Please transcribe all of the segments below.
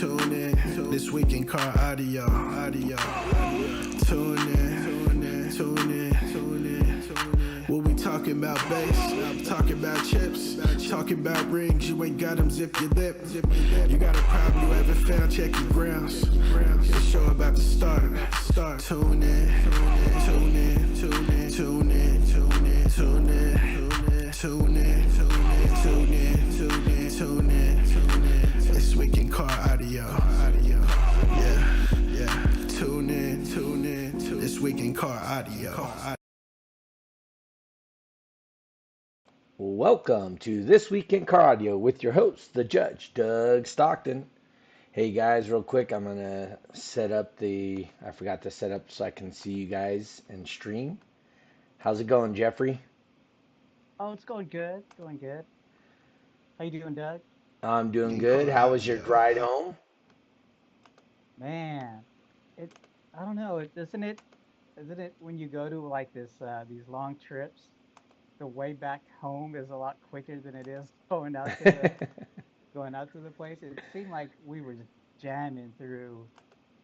Tune in. This week in car audio. Tune in. We'll be talking about bass, talking about chips, talking about rings. You ain't got them, zip your lip. You got a problem you haven't found, check your grounds. The show about to start. Tune in. This week in car audio. Yeah. Tune in. This week in car audio. Welcome to This Week in Car Audio with your host, the Judge, Doug Stockton. Hey guys, real quick, I'm going to set up I forgot to set up so I can see you guys and stream. How's it going, Jeffrey? Oh, it's going good. How you doing, Doug? I'm doing good. How was your ride home? Man, it I don't know, isn't it when you go to like these long trips, the way back home is a lot quicker than it is going out to the place. It seemed like we were just jamming through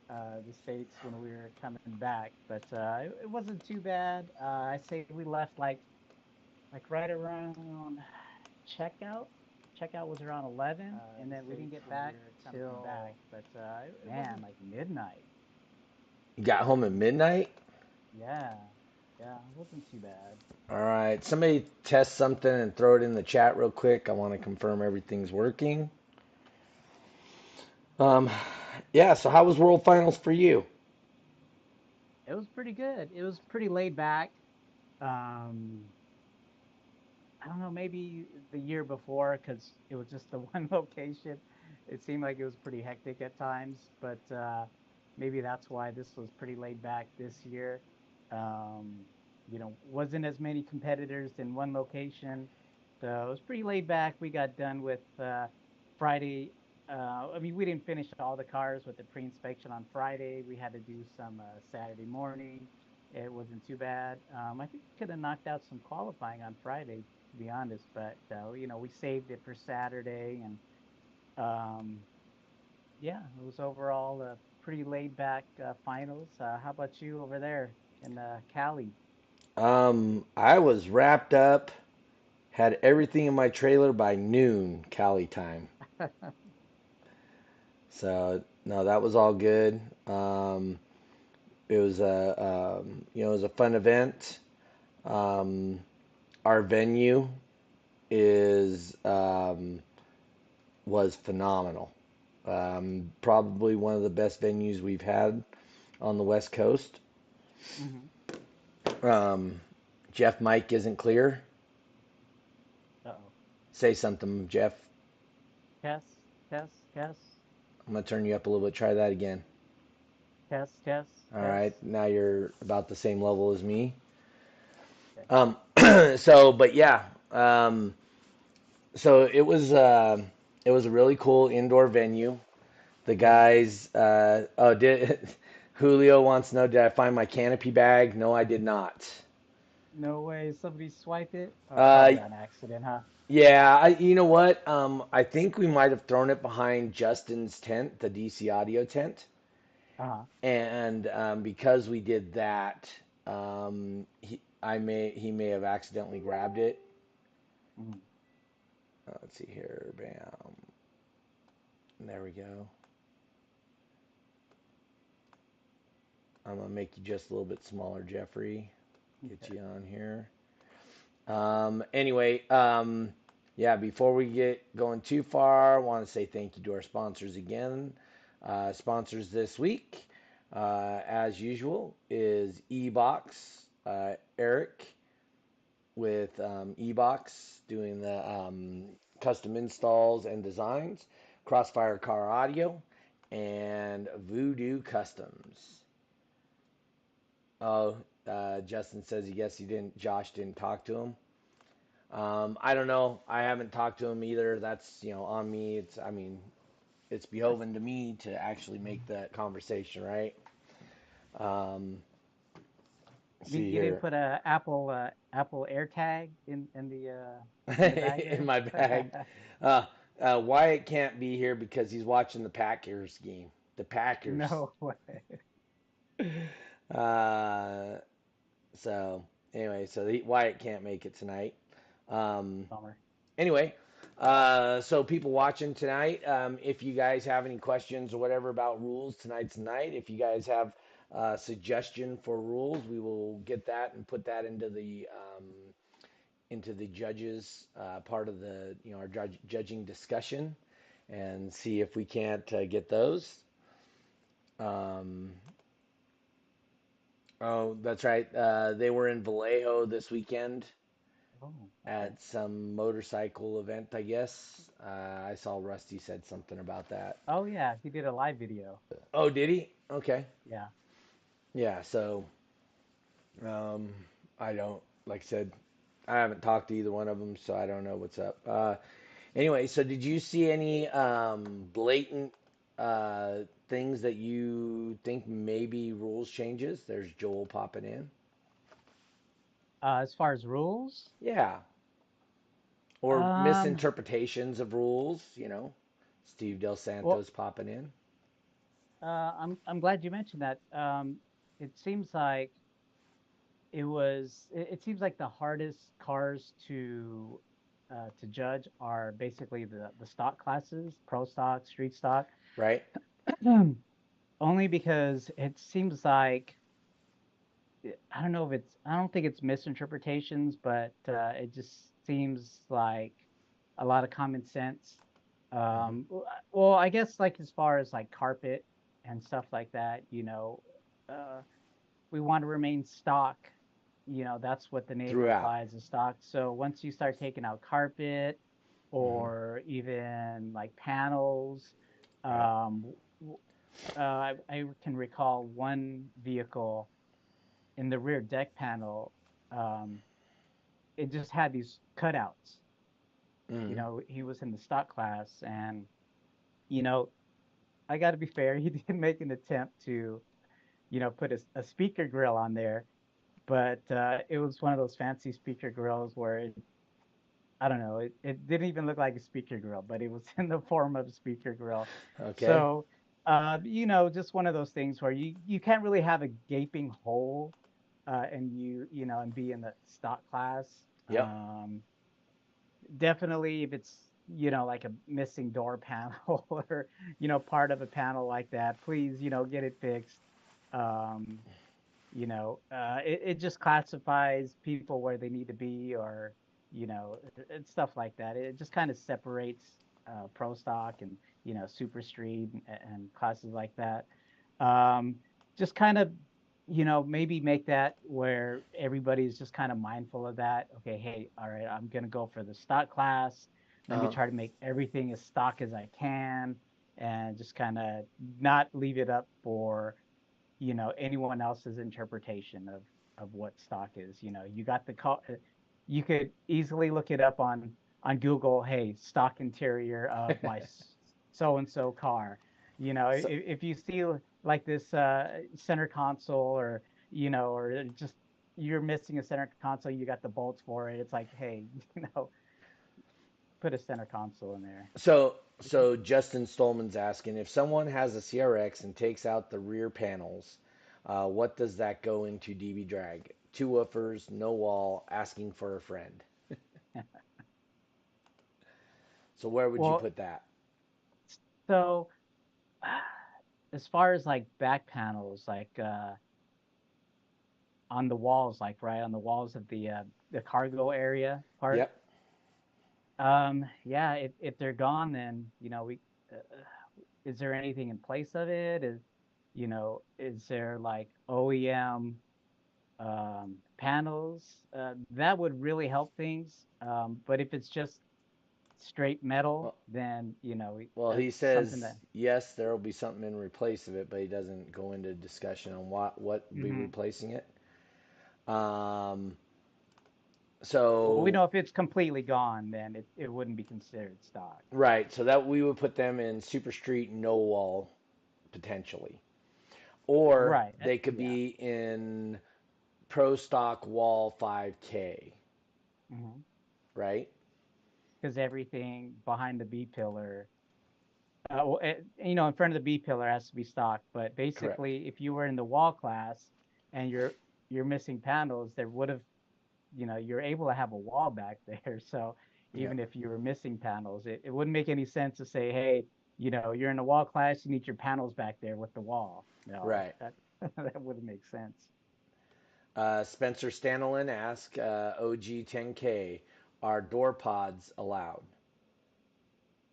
the states when we were coming back, but it wasn't too bad. I say we left like right around checkout. Checkout was around 11, and then we didn't get back till man, like midnight. You got home at midnight? Yeah, yeah, it wasn't too bad. All right, somebody test something and throw it in the chat real quick. I want to confirm everything's working. Um, yeah, so how was World Finals for you? It was pretty good. It was pretty laid back. Um, I don't know, maybe the year before because it was just the one location. It seemed like it was pretty hectic at times, but maybe that's why this was pretty laid back this year. Um, wasn't as many competitors in one location, so it was pretty laid back. We got done with Friday. I mean, we didn't finish all the cars with the pre-inspection on Friday. We had to do some Saturday morning. It wasn't too bad. I think we could have knocked out some qualifying on Friday, to be honest. But we saved it for Saturday, and um, yeah, it was overall a pretty laid back finals. How about you over there in Cali? I was wrapped up, had everything in my trailer by noon Cali time. So no, that was all good. It was it was a fun event. Um, our venue is was phenomenal. Probably one of the best venues we've had on the West Coast. Hmm. Um, Jeff mic isn't clear. Uh-oh. Say something, Jeff. Test, test, test, I'm gonna turn you up a little bit. Try that again. test, test, All right, test. now you're about the same level as me. Okay. Um, but yeah, so it was a really cool indoor venue. The Hmm. guys, did Julio wants to know, did I find my canopy bag? No, I did not. No way, somebody swiped it. Uh, Probably on accident, huh? yeah, you know what? I think we might have thrown it behind Justin's tent, the DC audio tent. Uh-huh. And because we did that, he may have accidentally grabbed it. Mhm. Let's see here, bam, there we go. I'm gonna make you just a little bit smaller, Jeffrey. Get Okay. you on here. Anyway, yeah, before we get going too far, I want to say thank you to our sponsors again. Sponsors this week, as usual, is eBox. Eric with eBox doing the custom installs and designs, Crossfire Car Audio, and Voodoo Customs. Oh, Justin says he guess he didn't. Josh didn't talk to him. I don't know. I haven't talked to him either. That's on me. It's beholden to me to actually make that conversation, right? Um, see You didn't here put a Apple AirTag in the in the bag in there? my bag. Uh, Wyatt can't be here because he's watching the Packers game. The Packers. No way. Uh, so anyway, Wyatt can't make it tonight. Um, Bummer. anyway, so people watching tonight, if you guys have any questions or whatever about rules, tonight's night. If you guys have a suggestion for rules, we will get that and put that into the judges part of the our judging discussion and see if we can't get those. Um, oh, that's right. They were in Vallejo this weekend Oh, okay. at some motorcycle event, I guess. I saw Rusty said something about that. Oh yeah, he did a live video. Oh, did he? Okay. Yeah. Yeah, so um, I don't, like I said, I haven't talked to either one of them, so I don't know what's up. Anyway, so did you see any blatant things that you think maybe rules changes? There's Joel popping in. As far as rules, Yeah. Or um, misinterpretations of rules. Steve Del well, Santos popping in. I'm glad you mentioned that. It seems like it seems like the hardest cars to judge are basically the stock classes, pro stock, street stock. Right? Only because it seems like I don't know if it's I don't think it's misinterpretations, but it just seems like a lot of common sense. Hmm. Well, I guess like as far as like carpet and stuff like that, uh, we want to remain stock. That's what the name Throughout. implies is stock. So once you start taking out carpet Hmm. or even like panels, Right? um, I can recall one vehicle in the rear deck panel. Um, it just had these cutouts. Hmm. He was in the stock class, and you know, I got to be fair. He did make an attempt to, put a speaker grill on there, but it was one of those fancy speaker grills where I don't know, it didn't even look like a speaker grill, but it was in the form of a speaker grill. Okay. So, just one of those things where you can't really have a gaping hole, and and be in the stock class. Yep. Definitely, if it's like a missing door panel or part of a panel like that, please get it fixed. Um, it just classifies people where they need to be, or it's stuff like that. It just kind of separates pro stock and super street and classes like that. um, just kind of maybe make that where everybody's just kind of mindful of that. Okay, hey, all right, I'm going to go for the stock class. Let me Uh-huh. try to make everything as stock as I can, and just kind of not leave it up for anyone else's interpretation of what stock is. You got the call. You could easily look it up on Google. Hey, stock interior of my so and so car. So, If you see like this center console, or just you're missing a center console, you got the bolts for it. It's like, hey, put a center console in there. so Justin Stolman's asking if someone has a CRX and takes out the rear panels, what does that go into DB drag? Two woofers, no wall, asking for a friend. So where would you Well, put that? so as far as like back panels, like on the walls, like right on the walls of the cargo area part. Yep. Yeah, if they're gone, then we is there anything in place of it? Is there like OEM panels? That would really help things. But if it's just straight metal, Well, then well, he that's something says that. yes, there will be something in replace of it, but he doesn't go into discussion on what would be Mhm. replacing it. Um, Well, we so know if it's completely gone, then it wouldn't be considered stock. right, so that we would put them in Super Street no wall potentially, or Right. they could Yeah. be in Pro Stock Wall 5K, Hmm. right? because everything behind the B pillar, in front of the B pillar has to be stock. But Correct. basically, if you were in the wall class and you're missing panels, there would have, you're able to have a wall back there. So Yeah. even if you were missing panels, it wouldn't make any sense to say, hey, you're in a wall class, you need your panels back there with the wall. No, Right. that that wouldn't make sense. Spencer Stanlin asks, OG10K, are door pods allowed?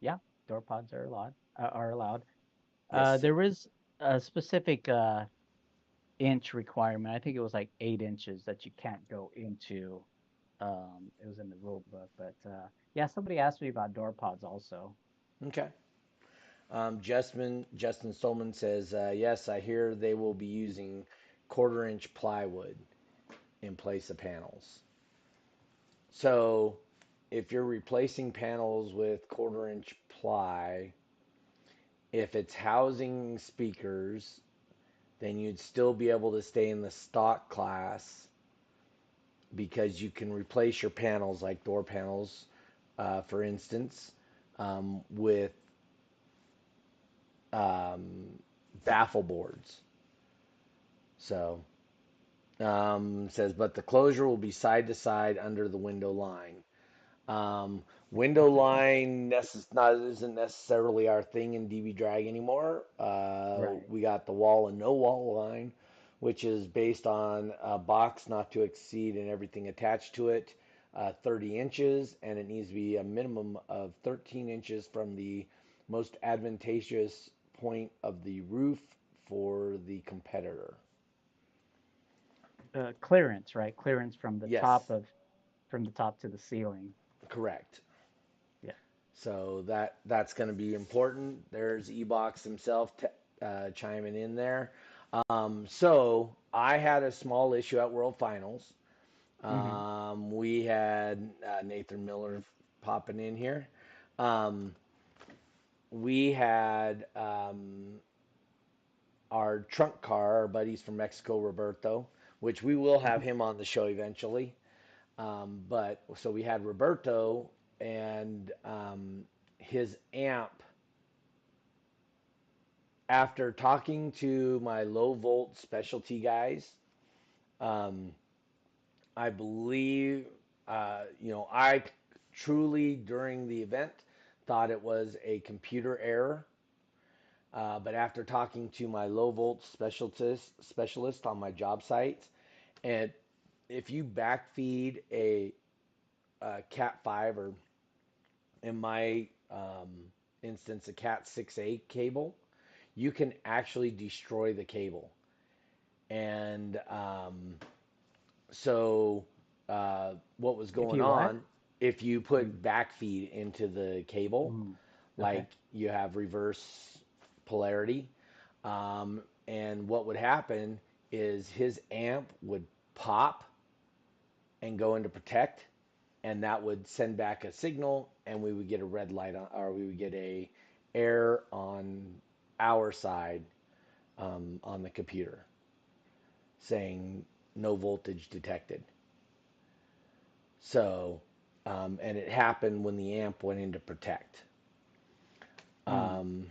Yeah, door pods are allowed. Are allowed. Yes. There was a specific inch requirement. I think it was like 8 inches that you can't go into. It was in the rule book, but yeah, somebody asked me about door pods also. Okay. Justin Stolman says, yes, I hear they will be using quarter-inch plywood in place of panels. So if you're replacing panels with quarter-inch ply, if it's housing speakers, then you'd still be able to stay in the stock class because you can replace your panels, like door panels, for instance, with um, baffle boards. So says, but the closure will be side to side under the window line. Um, Window line isn't necessarily our thing in DB drag anymore. Right. We got the wall and no wall line, which is based on a box not to exceed and everything attached to it, 30 inches, and it needs to be a minimum of 13 inches from the most advantageous point of the roof for the competitor. Clearance, right? Clearance Yes, from the top to the ceiling. correct. Yeah. So that's going to be important. There's Ebox himself chiming in there. So I had a small issue at World Finals. Hmm. We had Nathan Miller popping in here. Um, we had our trunk car, our buddies from Mexico, Roberto, which we will have him on the show eventually. But so we had Roberto and his amp. After talking to my low volt specialty guys, um, I believe, I truly during the event thought it was a computer error. But after talking to my low volt specialist on my job site, and if you backfeed a Cat 5 or in my instance a Cat 6A cable, you can actually destroy the cable. And so what was If going you what? on, if you Mm, put backfeed into the cable, mm, okay. like you have reverse polarity, and what would happen is his amp would pop and go into protect, and that would send back a signal, and we would get a red light on, or we would get a error on our side on the computer saying no voltage detected. So, and it happened when the amp went into protect. Mm. Um,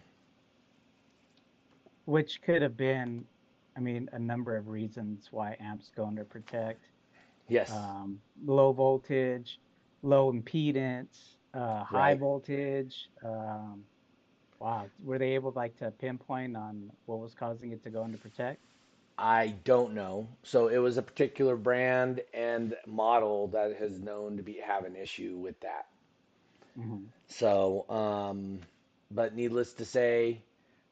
Which could have been, I mean, a number of reasons why amps go under protect. yes, Low voltage, low impedance, high right. voltage. Wow, were they able like to pinpoint on what was causing it to go under protect? I don't know. So it was a particular brand and model that has known to be have an issue with that. Hmm. So, but needless to say,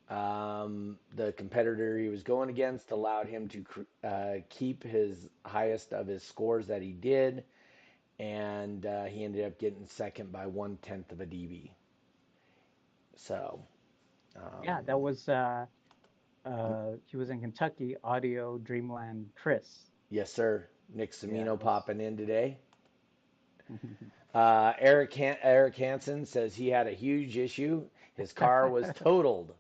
the competitor he was going against allowed him to keep his highest of his scores that he did, and he ended up getting second by 1/10 of a dB. So, Yeah, that was he was in Kentucky, Audio Dreamland Chris. yes, sir. Nick Yeah, Semino it was. popping in today. Eric Hansen says he had a huge issue. His car was totaled.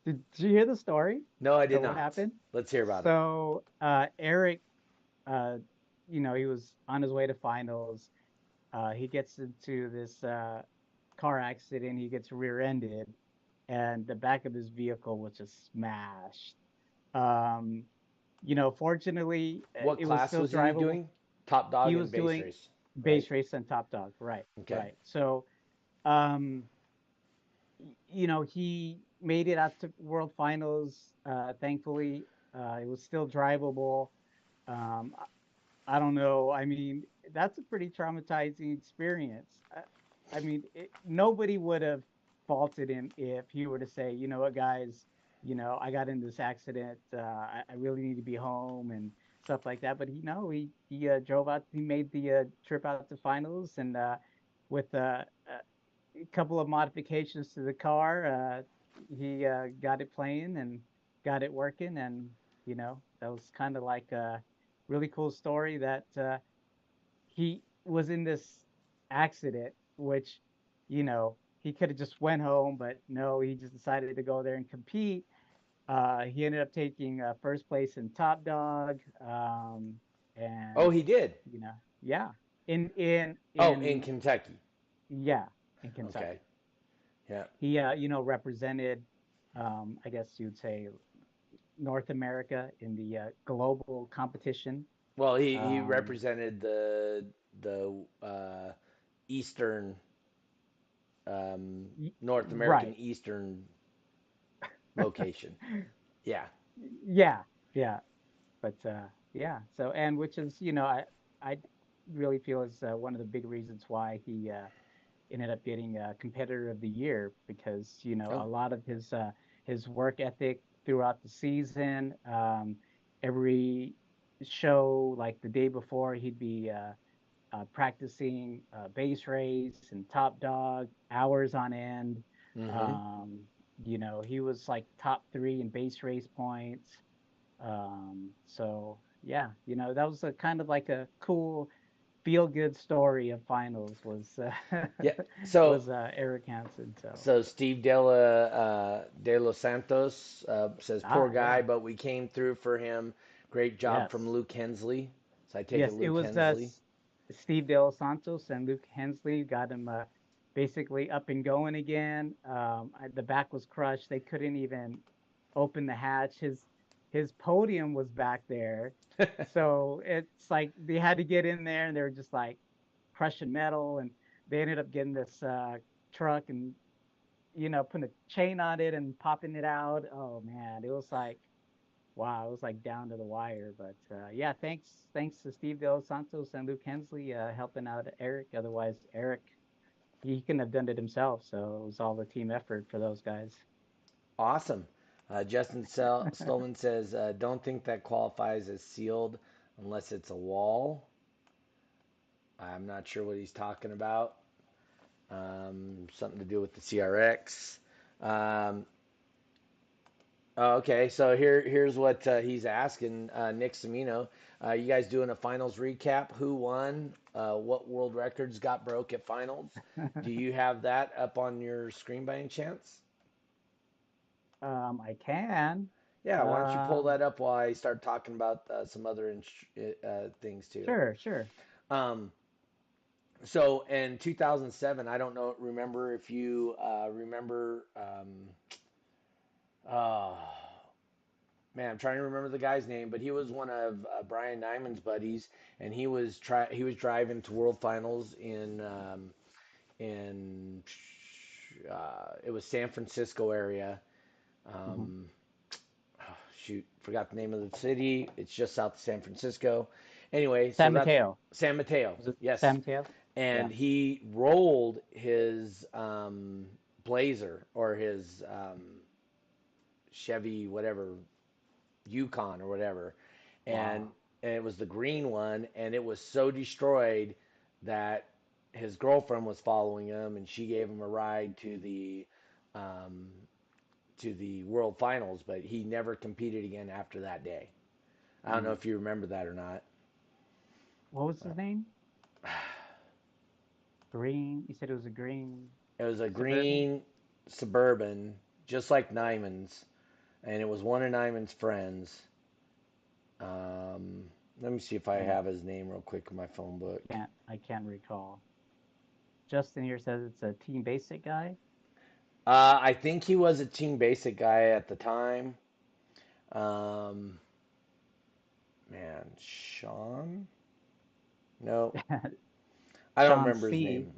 Did you hear the story No, I did of what not. happened? Let's hear about it. So Eric, uh, he was on his way to finals. He gets into this car accident. He gets rear-ended, and the back of his vehicle was just smashed. Um, Fortunately, What it was class still was he drivable. doing? Top He dog and was base doing race, right? base race and top dog. Right, Okay. right. So, um, he made it out to World Finals. Thankfully, it was still drivable. Um, I don't know. I mean, that's a pretty traumatizing experience. I mean, nobody would have faulted him if he were to say, you know what, guys, I got in this accident. I really need to be home and stuff like that. But he drove out. He made the trip out to finals, and with a couple of modifications to the car, he got it playing and got it working, and that was kind of like a really cool story that he was in this accident, which he could have just went home, but no, he just decided to go there and compete. He ended up taking first place in Top Dog, Oh, and he did. you know, yeah, in in Oh, in in Kentucky. yeah, in Okay. Kentucky. Yeah. He represented, I guess you'd say, North America in the global competition. Well, he Um, represented the eastern North American right. eastern location. Yeah. Yeah, yeah, but yeah. So, and which is, I really feel is one of the big reasons why he ended up getting competitor of the year, because a Oh. lot of his work ethic throughout the season. Every show, like the day before, he'd be practicing base race and top dog hours on end. Mm-hmm. Um, he was like top three in base race points. So yeah, that was a kind of like a cool feel good story of finals was Yeah. So was Eric Hansen. So Steve De Los Santos says, "Poor guy, yeah, but we came through for him. Great job from yes, Luke Hensley." So I take it yes, it Luke was Hensley. Steve De Los Santos and Luke Hensley got him basically up and going again. The back was crushed; they couldn't even open the hatch. His podium was back there, so it's like they had to get in there, and they were just like crushing metal, and they ended up getting this truck and putting a chain on it and popping it out. Oh man, it was like wow, it was like down to the wire. But yeah, thanks to Steve Del Santos and Luke Hensley helping out Eric. Otherwise, Eric he couldn't have done it himself. So it was all the team effort for those guys. Awesome. Justin Stolman says, "Don't think that qualifies as sealed unless it's a wall." I'm not sure what he's talking about. Something to do with the CRX. Um, okay, so here's what he's asking. Nick Semino, you guys doing a finals recap? Who won? What world records got broke at finals? Do you have that up on your screen by any chance? I can. Yeah, why don't you pull Um, that up while I start talking about some other things too? sure. Um, so in 2007, I don't know, remember if you remember. Uh, Man, I'm trying to remember the guy's name, but he was one of Brian Nyman's buddies, and he was driving to World Finals in it was San Francisco area. Hmm. Um, oh, shoot, forgot the name of the city. It's just south of San Francisco. Anyway, so San that's Mateo. San Mateo. Was it San Yes, Mateo? Yeah. and he rolled his Blazer or his Chevy, whatever, Yukon or whatever, and Wow. it was the green one, and it was so destroyed that his girlfriend was following him, and she gave him a ride um, to the World Finals, but he never competed again after that day. I don't know Mm. if you remember that or not. What was his name? Green. You said it was a green It was a Suburban. green Suburban, just like Nyman's, and it was one of Nyman's friends. Let me see if I Mm. have his name real quick in my phone book. I can't recall. Justin here says it's a Team Basic guy. I think he was a Team Basic guy at the time. Um, man, Sean? No, I don't Sean remember his C name.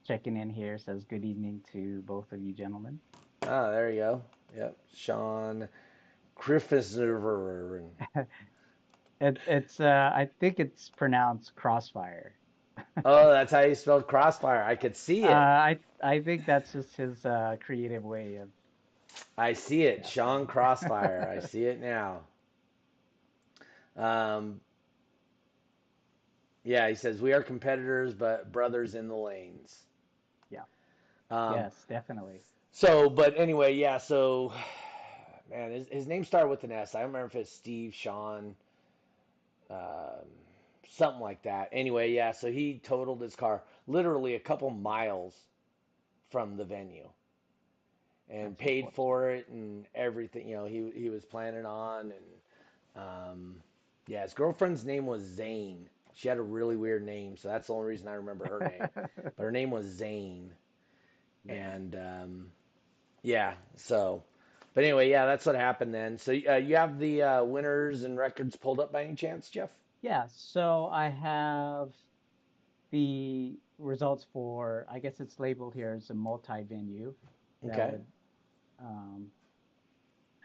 checking in here says good evening to both of you gentlemen. Ah, there you go. Yep, Sean Griffiths. It's I think it's pronounced Crossfire. Oh, that's how you spelled crossfire. I could see it. I think that's just his creative way of I see it. yeah, Sean saying Crossfire. I it. see it now. Um, yeah, he says we are competitors, but brothers in the lanes. Yeah. Um, Yes, definitely. but anyway, yeah. So, man, his name started with an S. I don't remember if it's Steve, Sean, um, something like that. Anyway, yeah. So he totaled his car literally a couple miles from the venue and That's paid unfortunate. for it and everything. He was planning on yeah, his girlfriend's name was Zane. She had a really weird name, so that's the only reason I remember her name. But her name was Zane, Zane. and yeah. So, but anyway, yeah, that's what happened then. So you have the winners and records pulled up by any chance, Jeff? Yeah, so I have the results for, I guess it's labeled here as a multi-venue. That Okay. would, um,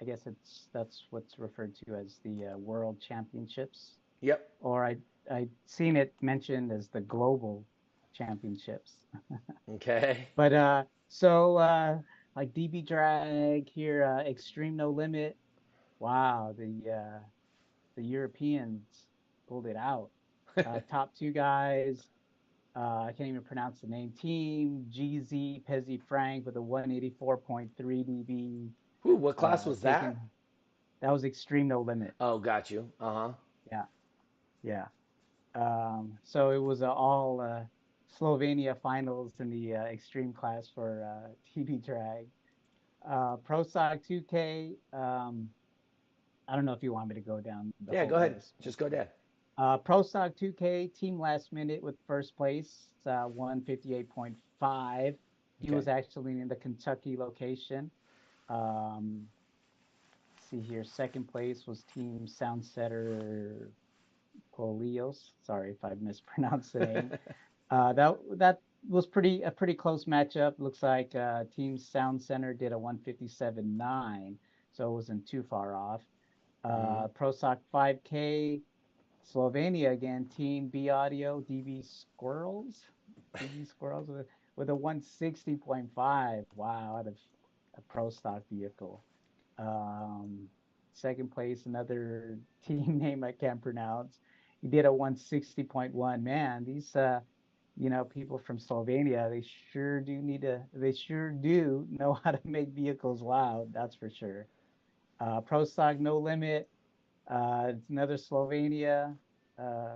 I guess that's what's referred to as the World Championships, Yep. or I seen it mentioned as the Global Championships. Okay. But like DB Drag here, Extreme No Limit. Wow, the Europeans pulled it out. Top two guys. I can't even pronounce the name. Team GZ Pezzi Frank with a 184.3 dB. Ooh, what class was Taking that? that was Extreme No Limit. Oh, got you. Uh-huh. Yeah, yeah. So it was all Slovenia finals in the extreme class for TB drag. Pro Sock 2K. I don't know if you want me to go down the Yeah, whole go ahead. list. Just go ahead. Pro Stock 2K team last minute with first place, 158.5. He Okay. was actually in the Kentucky location. Um, see here, second place was Team Soundsetter Polios. Sorry if I mispronounced the name. That was a pretty close matchup. Looks like Team Sound Center did a 157.9, so it wasn't too far off. Hmm. ProSoc 5K, Slovenia again, Team B Audio, DB Squirrels with a 160.5. Wow, out of a pro stock vehicle. Um, Second place, another team name I can't pronounce. He did a 160.1. Man, these people from Slovenia, they sure do know how to make vehicles loud, that's for sure. Pro stock no limit. It's another Slovenia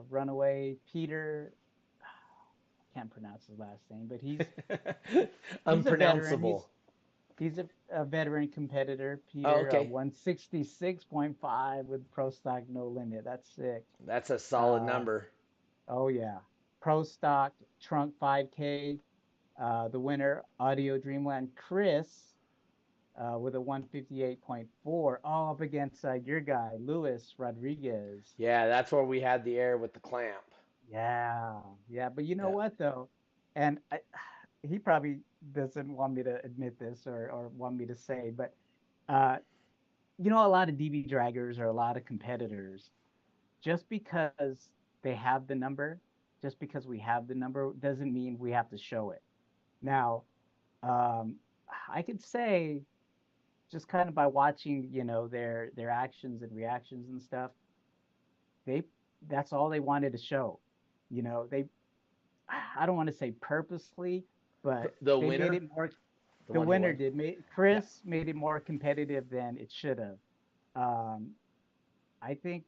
runaway, Peter. I can't pronounce his last name, but he's a veteran. Unpronounceable. He's a veteran competitor. Oh, Peter, okay. 166.5 with Pro Stock No Limit. That's sick. That's a solid Uh, number. oh yeah, Pro Stock Trunk 5K. The winner, Audio Dreamland Chris, with a 158.4, all up against your guy, Luis Rodriguez. Yeah, that's where we had the air with the clamp. Yeah, yeah. But you know Yeah. what though? And he probably doesn't want me to admit this or want me to say, but uh, a lot of DB draggers or a lot of competitors, just because they have the number, just because we have the number, doesn't mean we have to show it. Now, um, I could say just kind of by watching, their actions and reactions and stuff, they that's all they wanted to show. They I don't want to say purposely, but The they made winner, it more. the The one who winner won. did. Yeah. Chris made it more competitive than it should have. Um, I think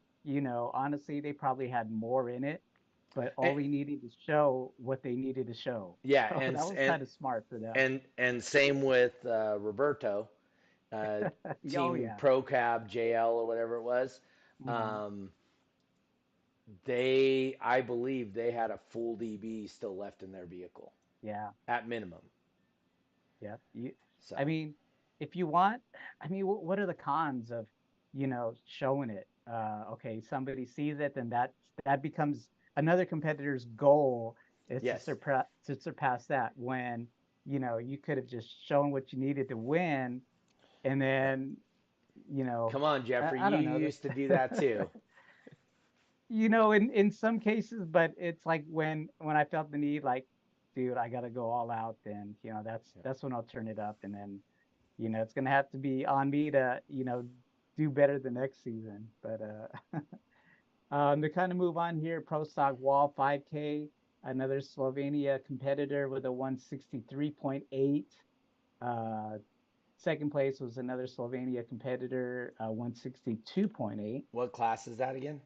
honestly, they probably had more in it, but all And, they needed to show what they needed to show. yeah, So that was kind of smart for them. and same with Roberto, Oh Team yeah. Pro Cab JL or whatever it was. Mhm. Um, I believe they had a full DB still left in their vehicle. Yeah. at minimum. Yeah. I So mean, if you want, I mean, what are the cons of, showing it? Okay, somebody sees it, then that becomes another competitor's goal is yes, to surpass that when, you could have just shown what you needed to win, and yeah. then, you know, Come on, Jeffrey, I you don't know. used to do that too. In some cases, but it's like when I felt the need, like, dude, I got to go all out, then, that's when I'll turn it up, and then, it's gonna have to be on me to, do better the next season. But to kind of move on here, Pro Stock Wall 5K, another Slovenia competitor with a 163.8. Uh, Second place was another Slovenia competitor, 162.8. What class is that again?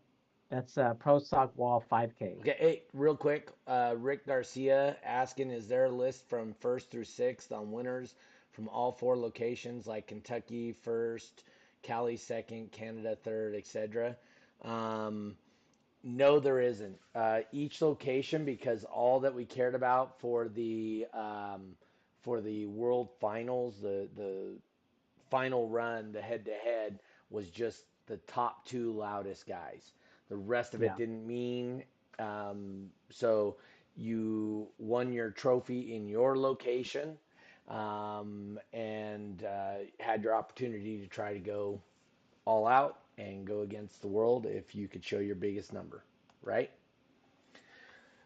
That's Pro Stock Wall 5K. Okay, hey, real quick, Rick Garcia asking, is there a list from first through sixth on winners from all four locations, like Kentucky first, Cali second, Canada third, etc.? Um, no, there isn't. Each location, because all that we cared about for the World Finals, the final run, the head to head, was just the top two loudest guys. The rest of it Yeah. didn't mean. So you won your trophy in your location, and had your opportunity to try to go all out and go against the world if you could show your biggest number, right?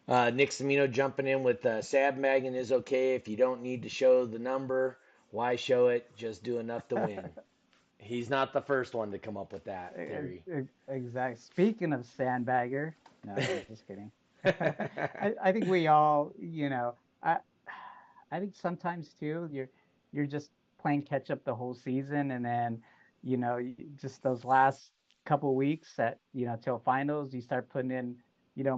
Nick Samino jumping in with sandbagging is okay if you don't need to show the number. Why show it? Just do enough to win. He's not the first one to come up with that theory. Exactly. Speaking of sandbagger, no, I'm just kidding. I think we all, I think sometimes too, you're just playing catch up the whole season, and then, just those last couple weeks at, till finals, you start putting in,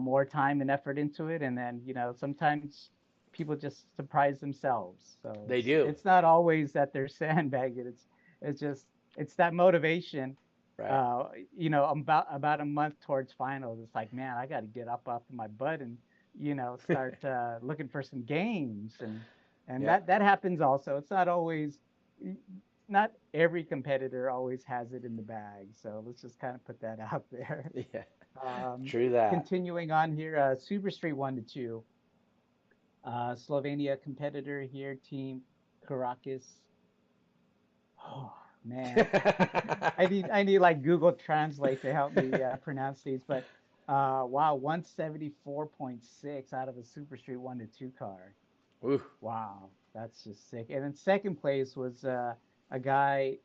more time and effort into it, and then, sometimes people just surprise themselves. So They it's do, it's not always that they're sandbagging. It's just it's that motivation. right? About a month towards finals, it's like, man, I got to get up off of my butt and, start looking for some games, and Yeah, that happens also. It's not always, not every competitor always has it in the bag. So let's just kind of put that out there. yeah, Um, true that. Continuing on here, Super Street 1 to 2, Slovenia competitor here, Team Caracas. Oh man, I need like Google Translate to help me pronounce these, but wow, 174.6 out of a Super Street 1 to 2 car. Ooh, Wow, that's just sick. And then second place was a guy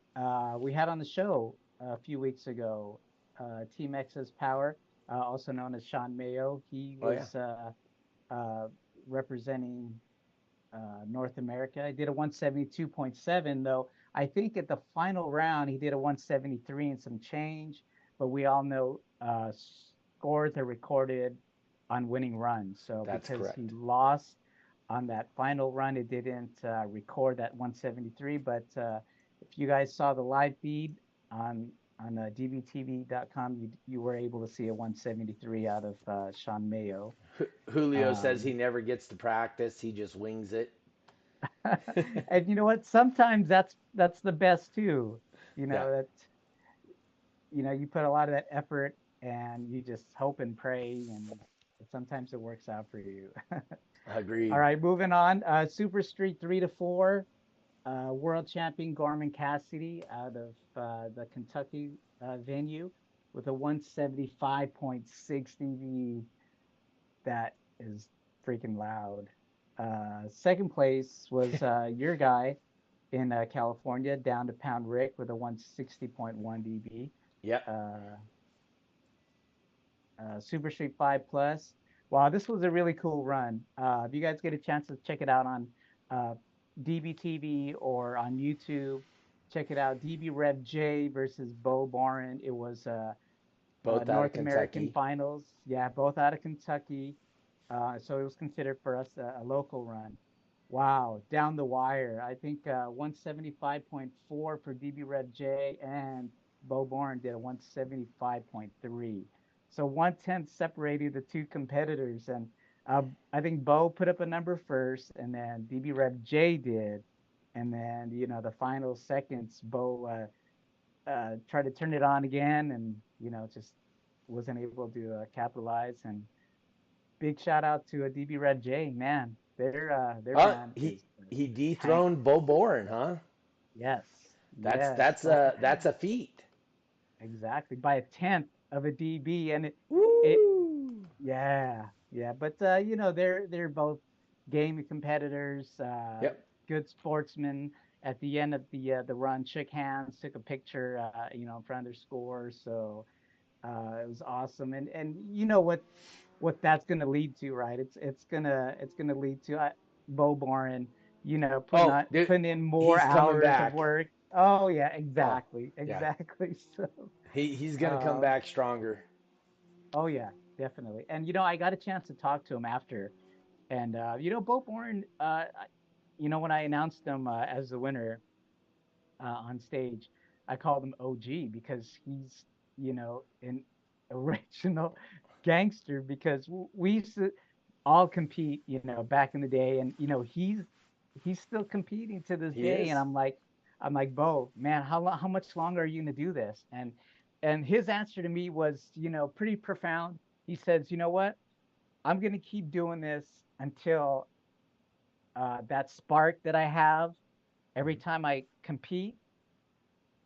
we had on the show a few weeks ago, Team X's Power, also known as Sean Mayo. He oh yeah, was uh, representing North America. He did a 172.7, though. I think at the final round, he did a 173 and some change, but we all know scores are recorded on winning runs. So that's because he correct. lost on that final run, it didn't record that 173. But if you guys saw the live feed on dbtv.com, you were able to see a 173 out of Sean Mayo. Julio says he Um, never gets to practice; he just wings it. and you know what? Sometimes that's the best too. You Yeah, know that you put a lot of that effort and you just hope and pray, and sometimes it works out for you. All agreed. right, moving on. Super Street 3 to 4. World champion Gorman Cassidy out of the Kentucky venue with a 175.6 DV. That is freaking loud. Second place was your guy in California, down to Pound Rick with a 160.1 dB. Yep. Uh, Super Street 5 Plus. Wow, this was a really cool run. If you guys get a chance to check it out on uh, DBTV or on YouTube, check it out. DB Rev J versus Bo Boren. It was Both out of North American Kentucky. finals. Yeah, both out of Kentucky. So it was considered for us a local run. Wow, down the wire. I think 175.4 for DB Red J, and Bo Bourne did a 175.3. So 1/10 separated the two competitors. And I think Bo put up a number first, and then DB Rev J did, and then the final seconds, Bo tried to turn it on again, and just wasn't able to capitalize. And big shout out to DB Rev J, man. Their Oh, band he is he tank. dethroned Bo Boren, huh? Yes, That's yes. that's a that's a feat. Exactly, by a tenth of a dB, and it Woo! yeah, yeah. But they're both game competitors, Yep. good sportsmen. At the end of the run, shook hands, took a picture, in front of their score. So it was awesome. And you know what that's going to lead to, right? It's gonna lead to Bo Boren, Oh, dude, putting in more he's coming hours of back. work. Oh yeah, Oh, exactly, yeah. exactly. So. He's gonna come Um, back stronger. oh yeah, definitely. And I got a chance to talk to him after, and Bo Bourne. When I announced him as the winner on stage, I called him OG because he's an original gangster. Because we used to all compete, back in the day, and he's still competing to this He day. And is. I'm like, Bo, man, how much longer are you gonna do this? And his answer to me was, pretty profound. He says, you know what? I'm gonna keep doing this until that spark that I have every time I compete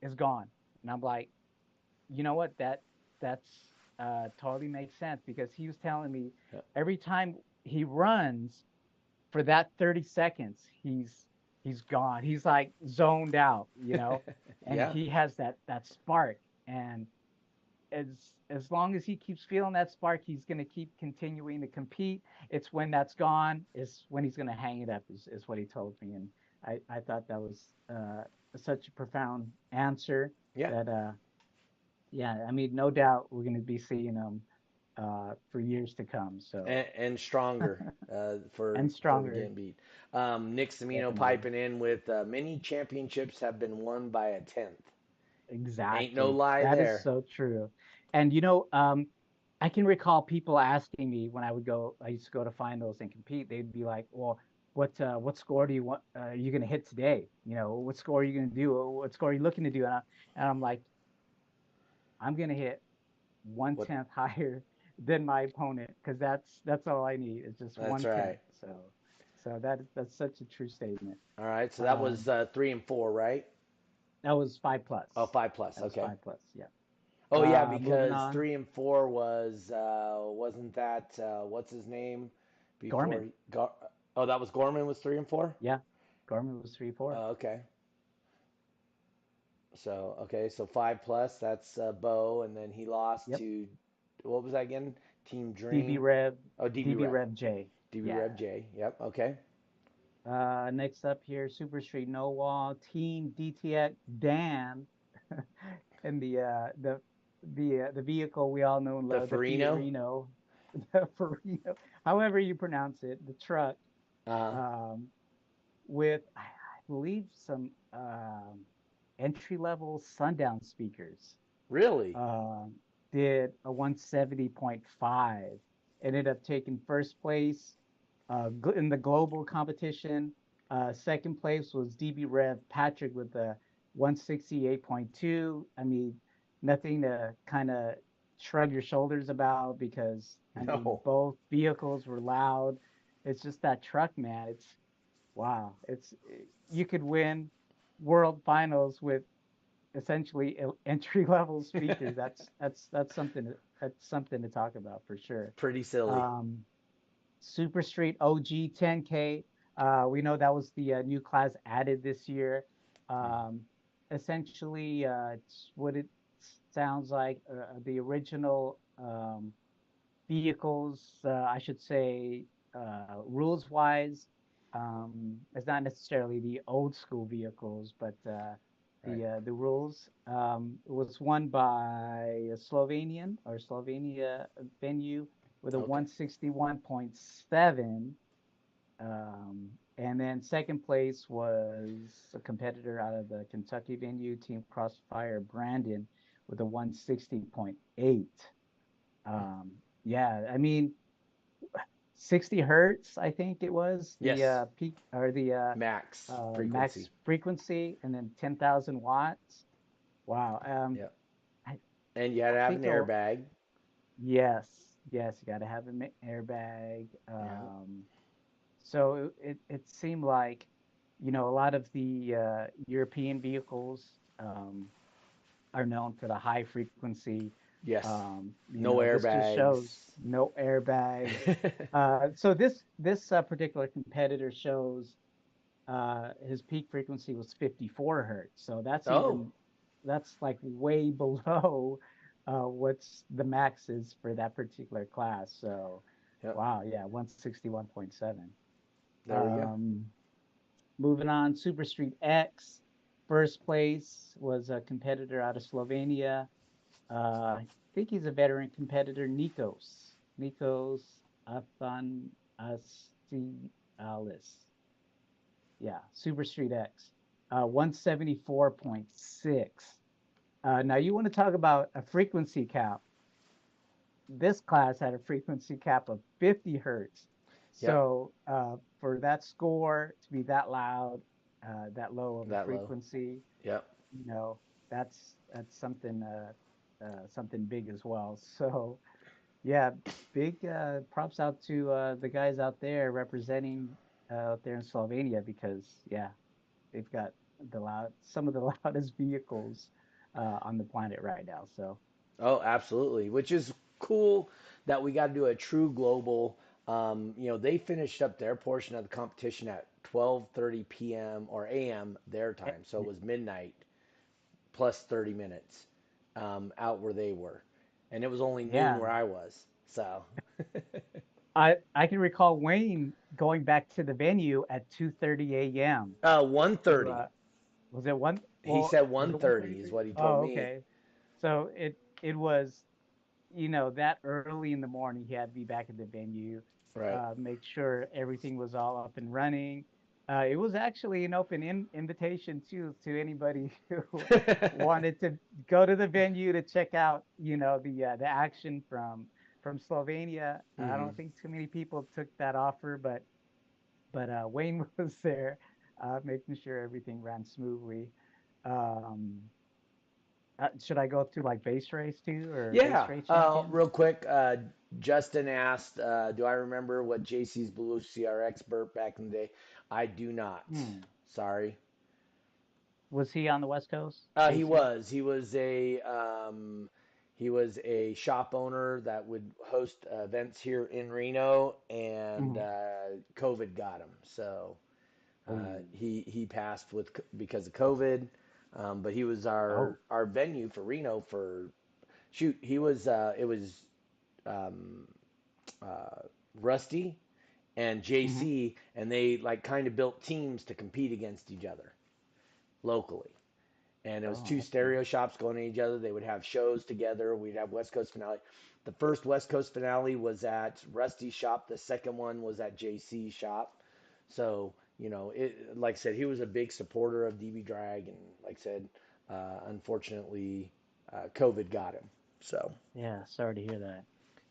is gone. And I'm like, you know what? That's totally makes sense, because he was telling me Yep. every time he runs for that 30 seconds, he's gone. He's like zoned out, and Yeah. he has that spark. And as as long as he keeps feeling that spark, he's going to keep continuing to compete. It's when that's gone is when he's going to hang it up, is what he told me. And I thought that was such a profound answer Yeah. that yeah, I mean, no doubt we're going to be seeing him for years to come. So, And stronger and for stronger, getting beat. Nick Semino definitely. piping in with many championships have been won by a tenth. Ain't no Exactly. lie That is there. so true. And I can recall people asking me when I used to go to finals and compete. They'd be like, "Well, what score do you want? Are you going to hit today? What score are you going to do? What score are you looking to do?" And I'm like, "I'm going to hit one What? tenth higher than my opponent, because that's all I need. It's just That's one tenth." right. So that's such a true statement. All right. So that Um, was 3 and 4, right? that was five Oh, plus. 5 plus. That was Okay. five plus. Yeah. Oh yeah, Moving because on. 3 and 4 was wasn't that what's his name before Gorman. he got? Oh, that was Gorman was 3 and 4. Yeah, Gorman was 3-4. Okay. So okay, so 5 plus. That's Bo, and then he lost Yep. to what was that again? Team DB Dream. Rev, Oh, DB DB Rev. Rev J. DB Yeah. Rev J. Yep. Okay. Next up here, Super Street No Wall, Team DTX Dan, and the vehicle we all know and The love, the Farino. Fiorino, the Farino, however you pronounce it, the truck, Uh, um, with I believe some entry level sundown speakers. really? um, did a 170.5. Ended up taking first place in the global competition. Second place was DB Rev Patrick with the 168.2. I mean, nothing to kind of shrug your shoulders about, because I mean No. both vehicles were loud. It's just that truck, man. It's wow. You could win world finals with essentially entry level speakers. That's something to talk about for sure. Pretty silly. Um, Super Street OG 10K. We know that was the new class added this year. Um, Essentially, it's what it sounds like. The original vehicles, I should say, rules wise, it's not necessarily the old school vehicles, but Right. the rules. It was won by a Slovenian or Slovenia venue with a Okay. 161.7. And then second place was a competitor out of the Kentucky venue, Team Crossfire Brandon, with a 160.8. Um, yeah, I mean, 60 hertz, I think it was the Yes, peak or the max max frequency. frequency, and then 10,000 watts. Wow. Yep. I, And you had I to have an think a airbag. yes, yes, you got to have an airbag. Yeah. So it seemed like, a lot of the European vehicles are known for the high frequency. Yes. No This just shows airbags. no airbags. So this particular competitor shows his peak frequency was 54 hertz. So Oh. that's like way below what's the max is for that particular class. So Yep. wow, yeah, 161.7. There we go. Um, Moving on, Super Street X, first place was a competitor out of Slovenia. I think he's a veteran competitor, Nikos Athanasialis. Yeah, Super Street X, 174.6. Now, you want to talk about a frequency cap. This class had a frequency cap of 50 hertz. Yep. So for that score to be that loud, that low of a That low. frequency, Yep. you know, that's something something big as well. So yeah, big props out to the guys out there representing out there in Slovenia because yeah, they've got some of the loudest vehicles on the planet right now. So Oh, absolutely. Which is cool that we got to do a true global. They finished up their portion of the competition at 12:30 p.m. or a.m. their eh, time, so it was midnight plus 30 minutes out where they were, and it was only noon yeah, where I was. So, I can recall Wayne going back to the venue at 2:30 a.m. to 1:30. was it one He well said was it 1:30 is 1:33? what he told Oh, me. okay. So it was that early in the morning he had to be back at the venue, Right. make sure everything was all up and running. It was actually an open invitation to anybody who wanted to go to the venue to check out, the action from Slovenia. I hmm don't think too many people took that offer, but Wayne was there, making sure everything ran smoothly. Um, should I go through like base race too, or base Yeah. race champions? Real quick, Justin asked, "Do I remember what JC's Blue CRX burp back in the day?" I do not. Hmm. Sorry. Was he on the West Coast, He JC? was. He was a shop owner that would host events here in Reno, and Hmm. COVID got him. So Oh, he passed because of COVID. But he was oh, our venue for Reno for shoot. He was it was um, uh, Rusty and hmm, JC, and they like kind of built teams to compete against each other locally. And it was two oh, okay. stereo shops going at each other. They would have shows together. We'd have West Coast finale. The first West Coast finale was at Rusty's shop. The second one was at JC's shop. So it like I said, he was a big supporter of DB Drag, and like I said, unfortunately, COVID got him. So Yeah, sorry to hear that.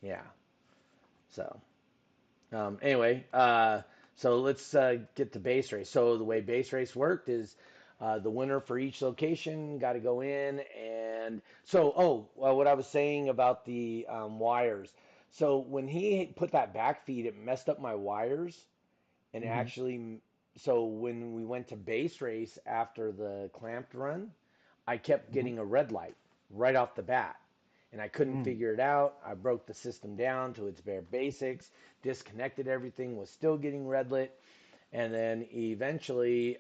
yeah. So anyway, so let's get to base race. So the way base race worked is the winner for each location got to go in, and so well, what I was saying about the wires. So when he put that back feed, it messed up my wires, and Hmm. actually, so when we went to base race after the clamped run, I kept Hmm. getting a red light right off the bat. And I couldn't Mm. figure it out. I broke the system down to its bare basics, disconnected everything, was still getting red lit. And then eventually,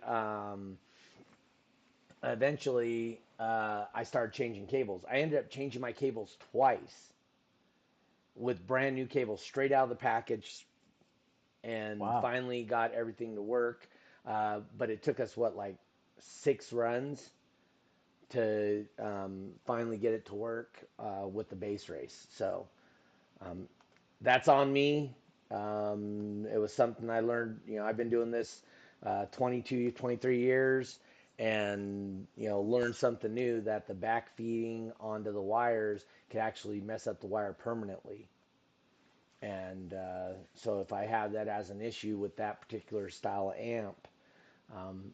I started changing cables. I ended up changing my cables twice with brand new cables straight out of the package, and Wow. finally got everything to work. But it took us like 6 runs to finally get it to work with the base race. So um, that's on me. It was something I learned. I've been doing this 22, 23 years, and learned something new that the back feeding onto the wires could actually mess up the wire permanently. And so if I have that as an issue with that particular style of amp,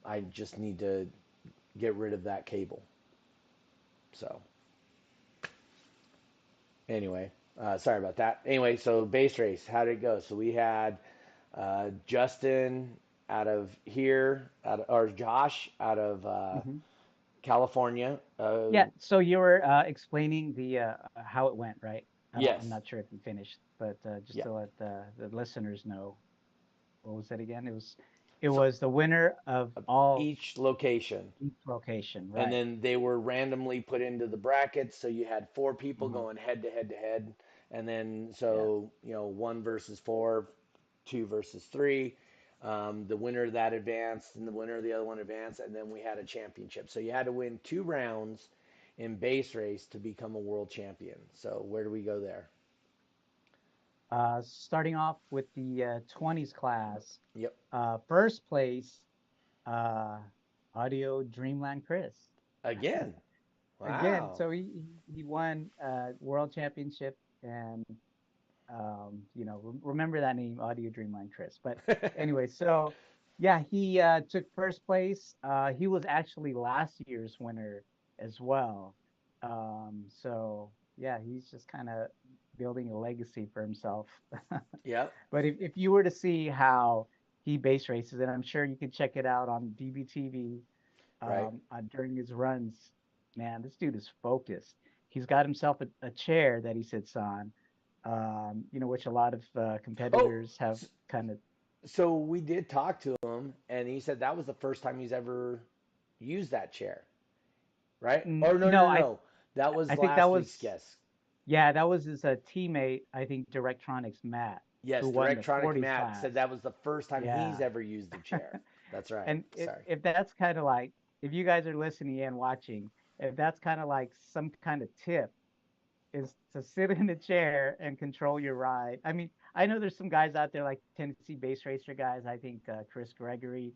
I just need to get rid of that cable. So anyway, sorry about that. Anyway, so base race, how did it go? So we had Justin out of here, or Josh out of Hmm. California. Yeah. So you were explaining the how it went, right? I'm Yes. not sure if you finished, but just Yeah. to let the listeners know, what was it again? It So was the winner of all each location. each location, And right? then they were randomly put into the brackets, so you had four people Uh-huh. going head to head to head, and then Yeah. so one versus four, two versus three. The winner of that advanced, and the winner of the other one advanced, and then we had a championship. So you had to win 2 rounds in base race to become a world champion. So where do we go there? Starting off with the 20s class, Yep. first place, uh, Audio Dreamland Chris. Again. Again, Wow. so he won world championship, and remember that name, Audio Dreamland Chris. But anyway, so yeah, he took first place. He was actually last year's winner as well. So yeah, he's just kind of building a legacy for himself. Yep. But if you were to see how he base races, and I'm sure you can check it out on DBTV Right. during his runs, man, this dude is focused. He's got himself a chair that he sits on, which a lot of Oh, competitors have kind of. so we did talk to him, and he said that was the first time he's ever used that chair, right? Or no, no, No, no, I no. That was I think that last week's was, guest. yeah, that was his teammate, I think, Directronics Matt, who Yes, won the Directronic 40s Matt said class. that was the first time he's Yeah. ever used a chair. That's right. And if Sorry. if that's kind of like, if you guys are listening and watching, if that's kind of like some kind of tip, is to sit in a chair and control your ride. I mean, I know there's some guys out there like Tennessee Base Racer guys. I think Chris Gregory,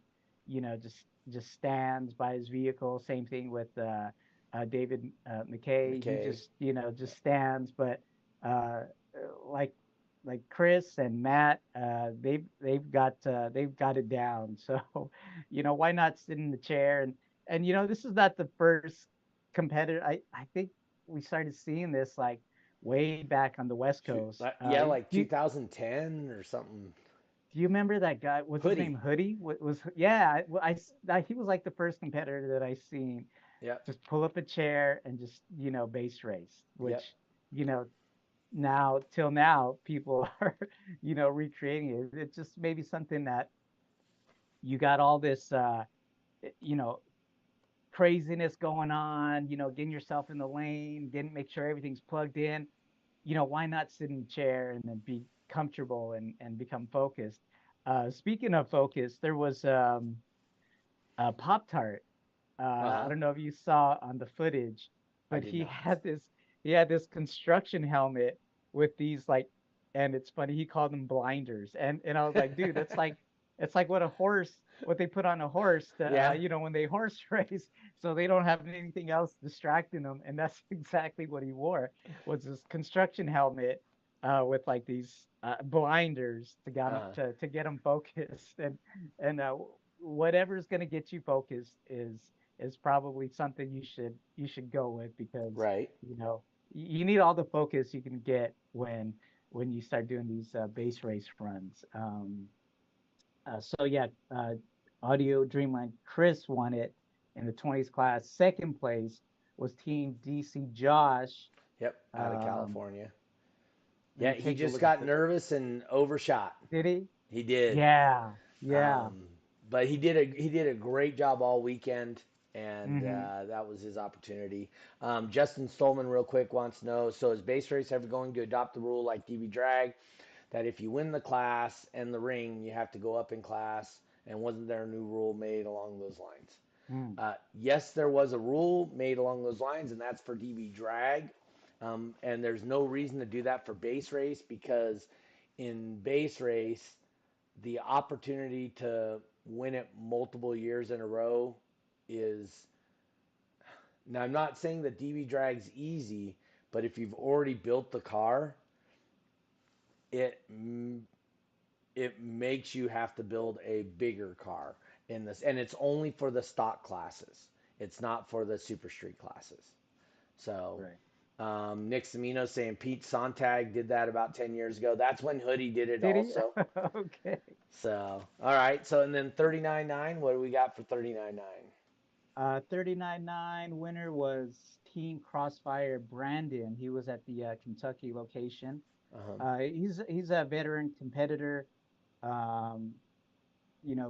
just stands by his vehicle. Same thing with David McKay. He McKay. just Yeah. just stands. But uh, like Chris and Matt, they've got it down. So why not sit in the chair, and this is not the first competitor. I think we started seeing this like way back on the West Coast. Yeah, like Do 2010 or something. you remember that guy? What's his name? Hoodie. Hoodie? Yeah. He was like the first competitor that I seen Yep. just pull up a chair and just base race, which Yep. you know now till now people are recreating it. It's just maybe something that you got all this you know craziness going on, getting yourself in the lane, getting make sure everything's plugged in. Why not sit in a chair and then be comfortable and become focused? Speaking of focus, there was a Pop Tart. Uh I huh. don't know if you saw on the footage, I but did not. he had this construction helmet with these like, and it's funny, he called them blinders, and I was like, dude, it's like what they put on a horse to, Yeah. when they horse race, so they don't have anything else distracting them, and that's exactly what he wore, was this construction helmet with like these blinders Uh huh. to get him focused, and whatever's going to get you focused is probably something you should go with, because Right. you need all the focus you can get when you start doing these base race runs. So yeah, Audio Dreamland Chris won it in the 20s class. Second place was Team DC Josh. Yep. Out of Um, California. Let Yeah, me he take a just look at got nervous and overshot. did he? He did. Yeah, yeah. Um, but he did a great job all weekend, and Hmm. that was his opportunity. Justin Stolman, real quick, wants to know: so is Base Race ever going to adopt the rule like DB Drag that if you win the class and the ring, you have to go up in class? And wasn't there a new rule made along those lines? Mm. Yes, there was a rule made along those lines, and that's for DB Drag. And there's no reason to do that for Base Race, because in Base Race the opportunity to win it multiple years in a row is, now I'm not saying that DB drag's easy, but if you've already built the car, it it makes you have to build a bigger car in this, and it's only for the stock classes. It's not for the super street classes. So Right. Nick Samino saying Pete Sontag did that about 10 years ago. That's when Hoodie did it Did he? also. Okay. So, all right. So, and then 39.9, what do we got for 39.9? 39.9 winner was Team Crossfire Brandon. He was at the Kentucky location. Uh-huh. He's a veteran competitor. Um,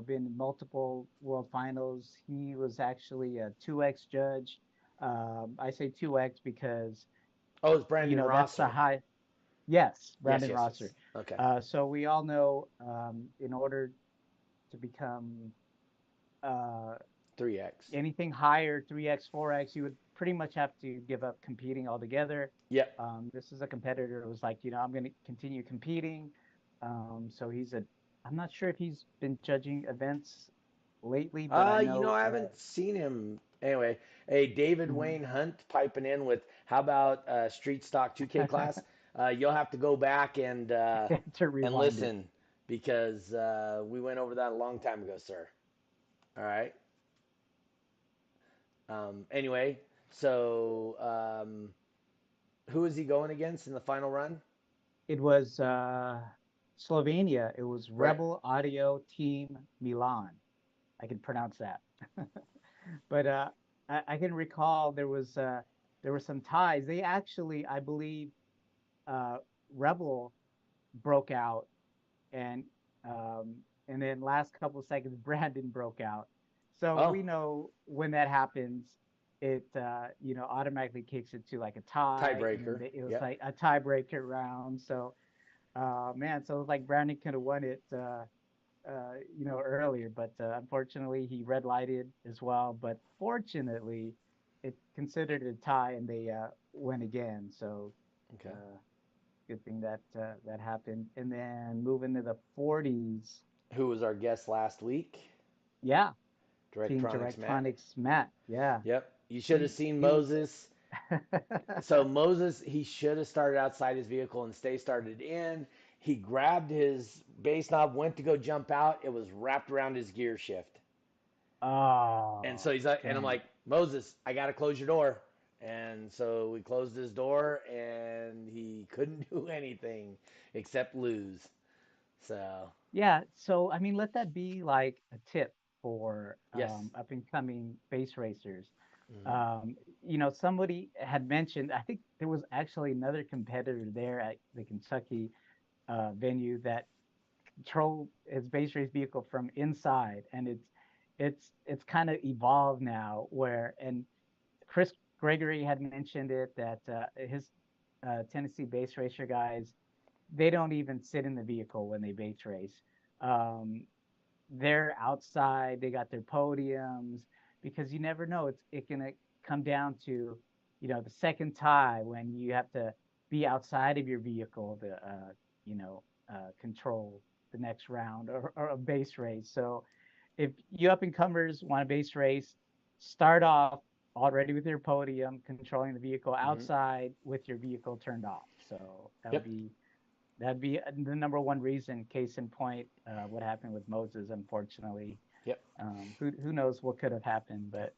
been in multiple world finals. He was actually a 2X judge. I say 2X because, Oh, it's Brandon that's the Rosser. high. Yes, Yes, Brandon yes, yes. Rosser. Okay. So we all know, in order to become uh, 3X. anything higher, 3X, 4X, you would pretty much have to give up competing altogether. Yep. This is a competitor who was like, I'm going to continue competing. So I'm not sure if he's been judging events lately, but I know, I haven't seen him. Anyway, hey, David mhm. Wayne Hunt piping in with how about Street Stock 2K class? You'll have to go back To and rewind it. listen because we went over that a long time ago, sir. All right. Anyway, so who is he going against in the final run? It was Slovenia. It was Right. Rebel Audio Team Milan. I can pronounce that. But I can recall there were some ties. They actually, I believe, uh, Rebel broke out, and and then last couple of seconds, Brandon broke out. So Oh, we know when that happens, it automatically kicks it to like a tie, and then tiebreaker. it was Yep. like a tiebreaker round. So man, so it was like Brandon could have won it. Earlier, but unfortunately he red lighted as well. But fortunately, it considered a tie and they went again. So Okay. uh, good thing that that happened. And then moving to the 40s, Who was our guest last week? yeah, Team Directronics Matt. Directronics Matt, yeah, Yep. You should have he seen he was. Moses. So Moses, he should have started outside his vehicle and stay started in. He grabbed his base knob, went to go jump out. It was wrapped around his gear shift. And so Oh, he's like, and I'm dang. like, Moses, I gotta close your door. And so we closed his door, and he couldn't do anything except lose. So Yeah, so I mean, let that be like a tip for yes. up and coming base racers. Hmm. Um, somebody had mentioned, I think there was actually another competitor there at the Kentucky venue that controlled his base race vehicle from inside, and it's kind of evolved now where, and Chris Gregory had mentioned it that his Tennessee base racer guys, they don't even sit in the vehicle when they base race. Um, they're outside, they got their podiums because you never know. It's gonna come down to, the second tie when you have to be outside of your vehicle to control the next round or a base race. So if you up and comers want a base race, start off already with your podium, controlling the vehicle Hmm. outside with your vehicle turned off. So Yep. that'd be the number one reason. Case in point, what happened with Moses, unfortunately. Yep. Who knows what could have happened, but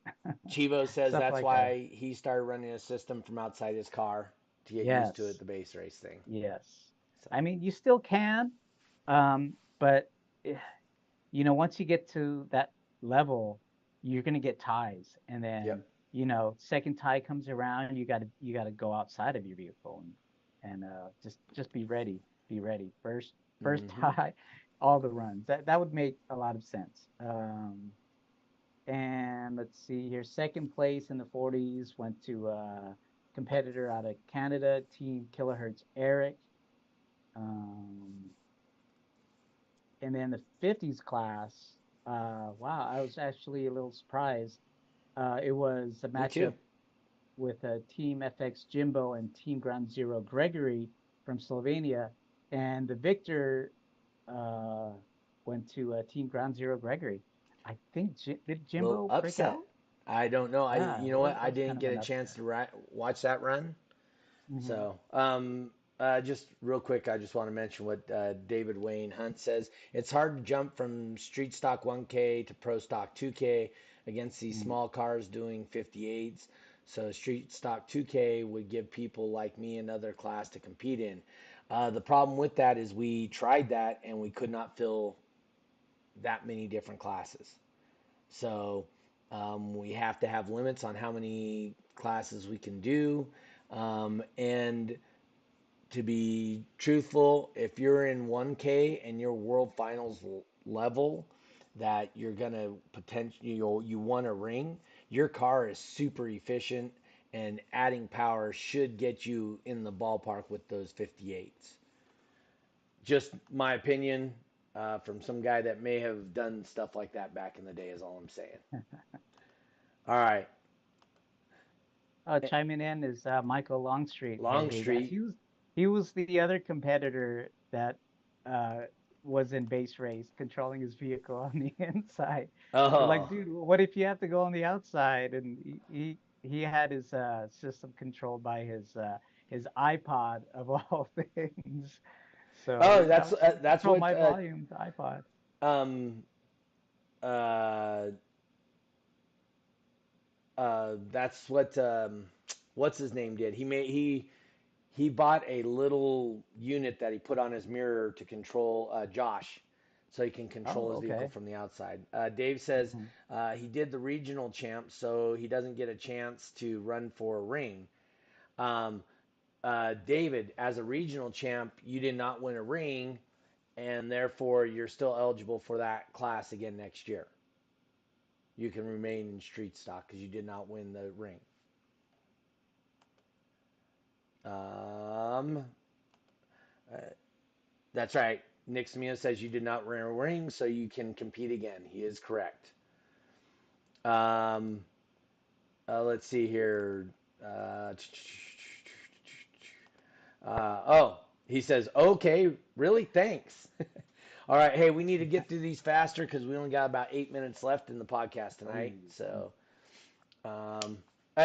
Chivo says stuff that's like that. why he started running a system from outside his car to get used to it, Yes, the base race thing. yes. So, I mean, you still can, but eh, once you get to that level, you're gonna get ties, and then yep. second tie comes around, you gotta go outside of your vehicle and just be ready. First Hmm. tie, all the runs. That would make a lot of sense. And let's see here, second place in the 40s went to a competitor out of Canada, Team Kilohertz Eric. Um, and then the 50s class, wow, I was actually a little surprised. It was a Me too. matchup with Team FX Jimbo and Team Ground Zero Gregory from Slovenia, and the victor uh, went to Team Ground Zero Gregory. I think did Little Jimbo break out? upset. I don't know. Yeah, You know what? it I was didn't kind of get an a chance upset. to watch that run. Hmm. So, Just real quick, I just want to mention what David Wayne Hunt says. It's hard to jump from street stock 1K to pro stock 2K against these Mm. small cars doing 58s. So street stock 2K would give people like me another class to compete in. The problem with that is we tried that and we could not fill that many different classes. So we have to have limits on how many classes we can do. And to be truthful, if you're in 1K and your world finals level that you're gonna potentially you want a ring, your car is super efficient and adding power should get you in the ballpark with those 58s. Just my opinion from some guy that may have done stuff like that back in the day is all I'm saying. All right, Chiming in is Michael Longstreet. Long Hey guys, Street. he was the other competitor that uh, was in base race, controlling his vehicle on the inside. We're like, Oh, dude, what if you have to go on the outside? And he had his system controlled by his iPod of all things. So oh, I was trying to that's control what my volume, the iPod. um uh that's what what's his name did. He bought a little unit that he put on his mirror to control Josh, so he can Oh, control his vehicle okay. from the outside. Dave says Mhm. he did the regional champ, so he doesn't get a chance to run for a ring. Um, David, as a regional champ, you did not win a ring, and therefore you're still eligible for that class again next year. You can remain in street stock because you did not win the ring. Um, uh, that's right. Nick Smith says you did not win a ring, so you can compete again. He is correct. Um, let's see here. Uh, he says, okay, really? Thanks. All right. Hey, we need to get through these faster because we only got about 8 minutes left in the podcast Oh, tonight. Um,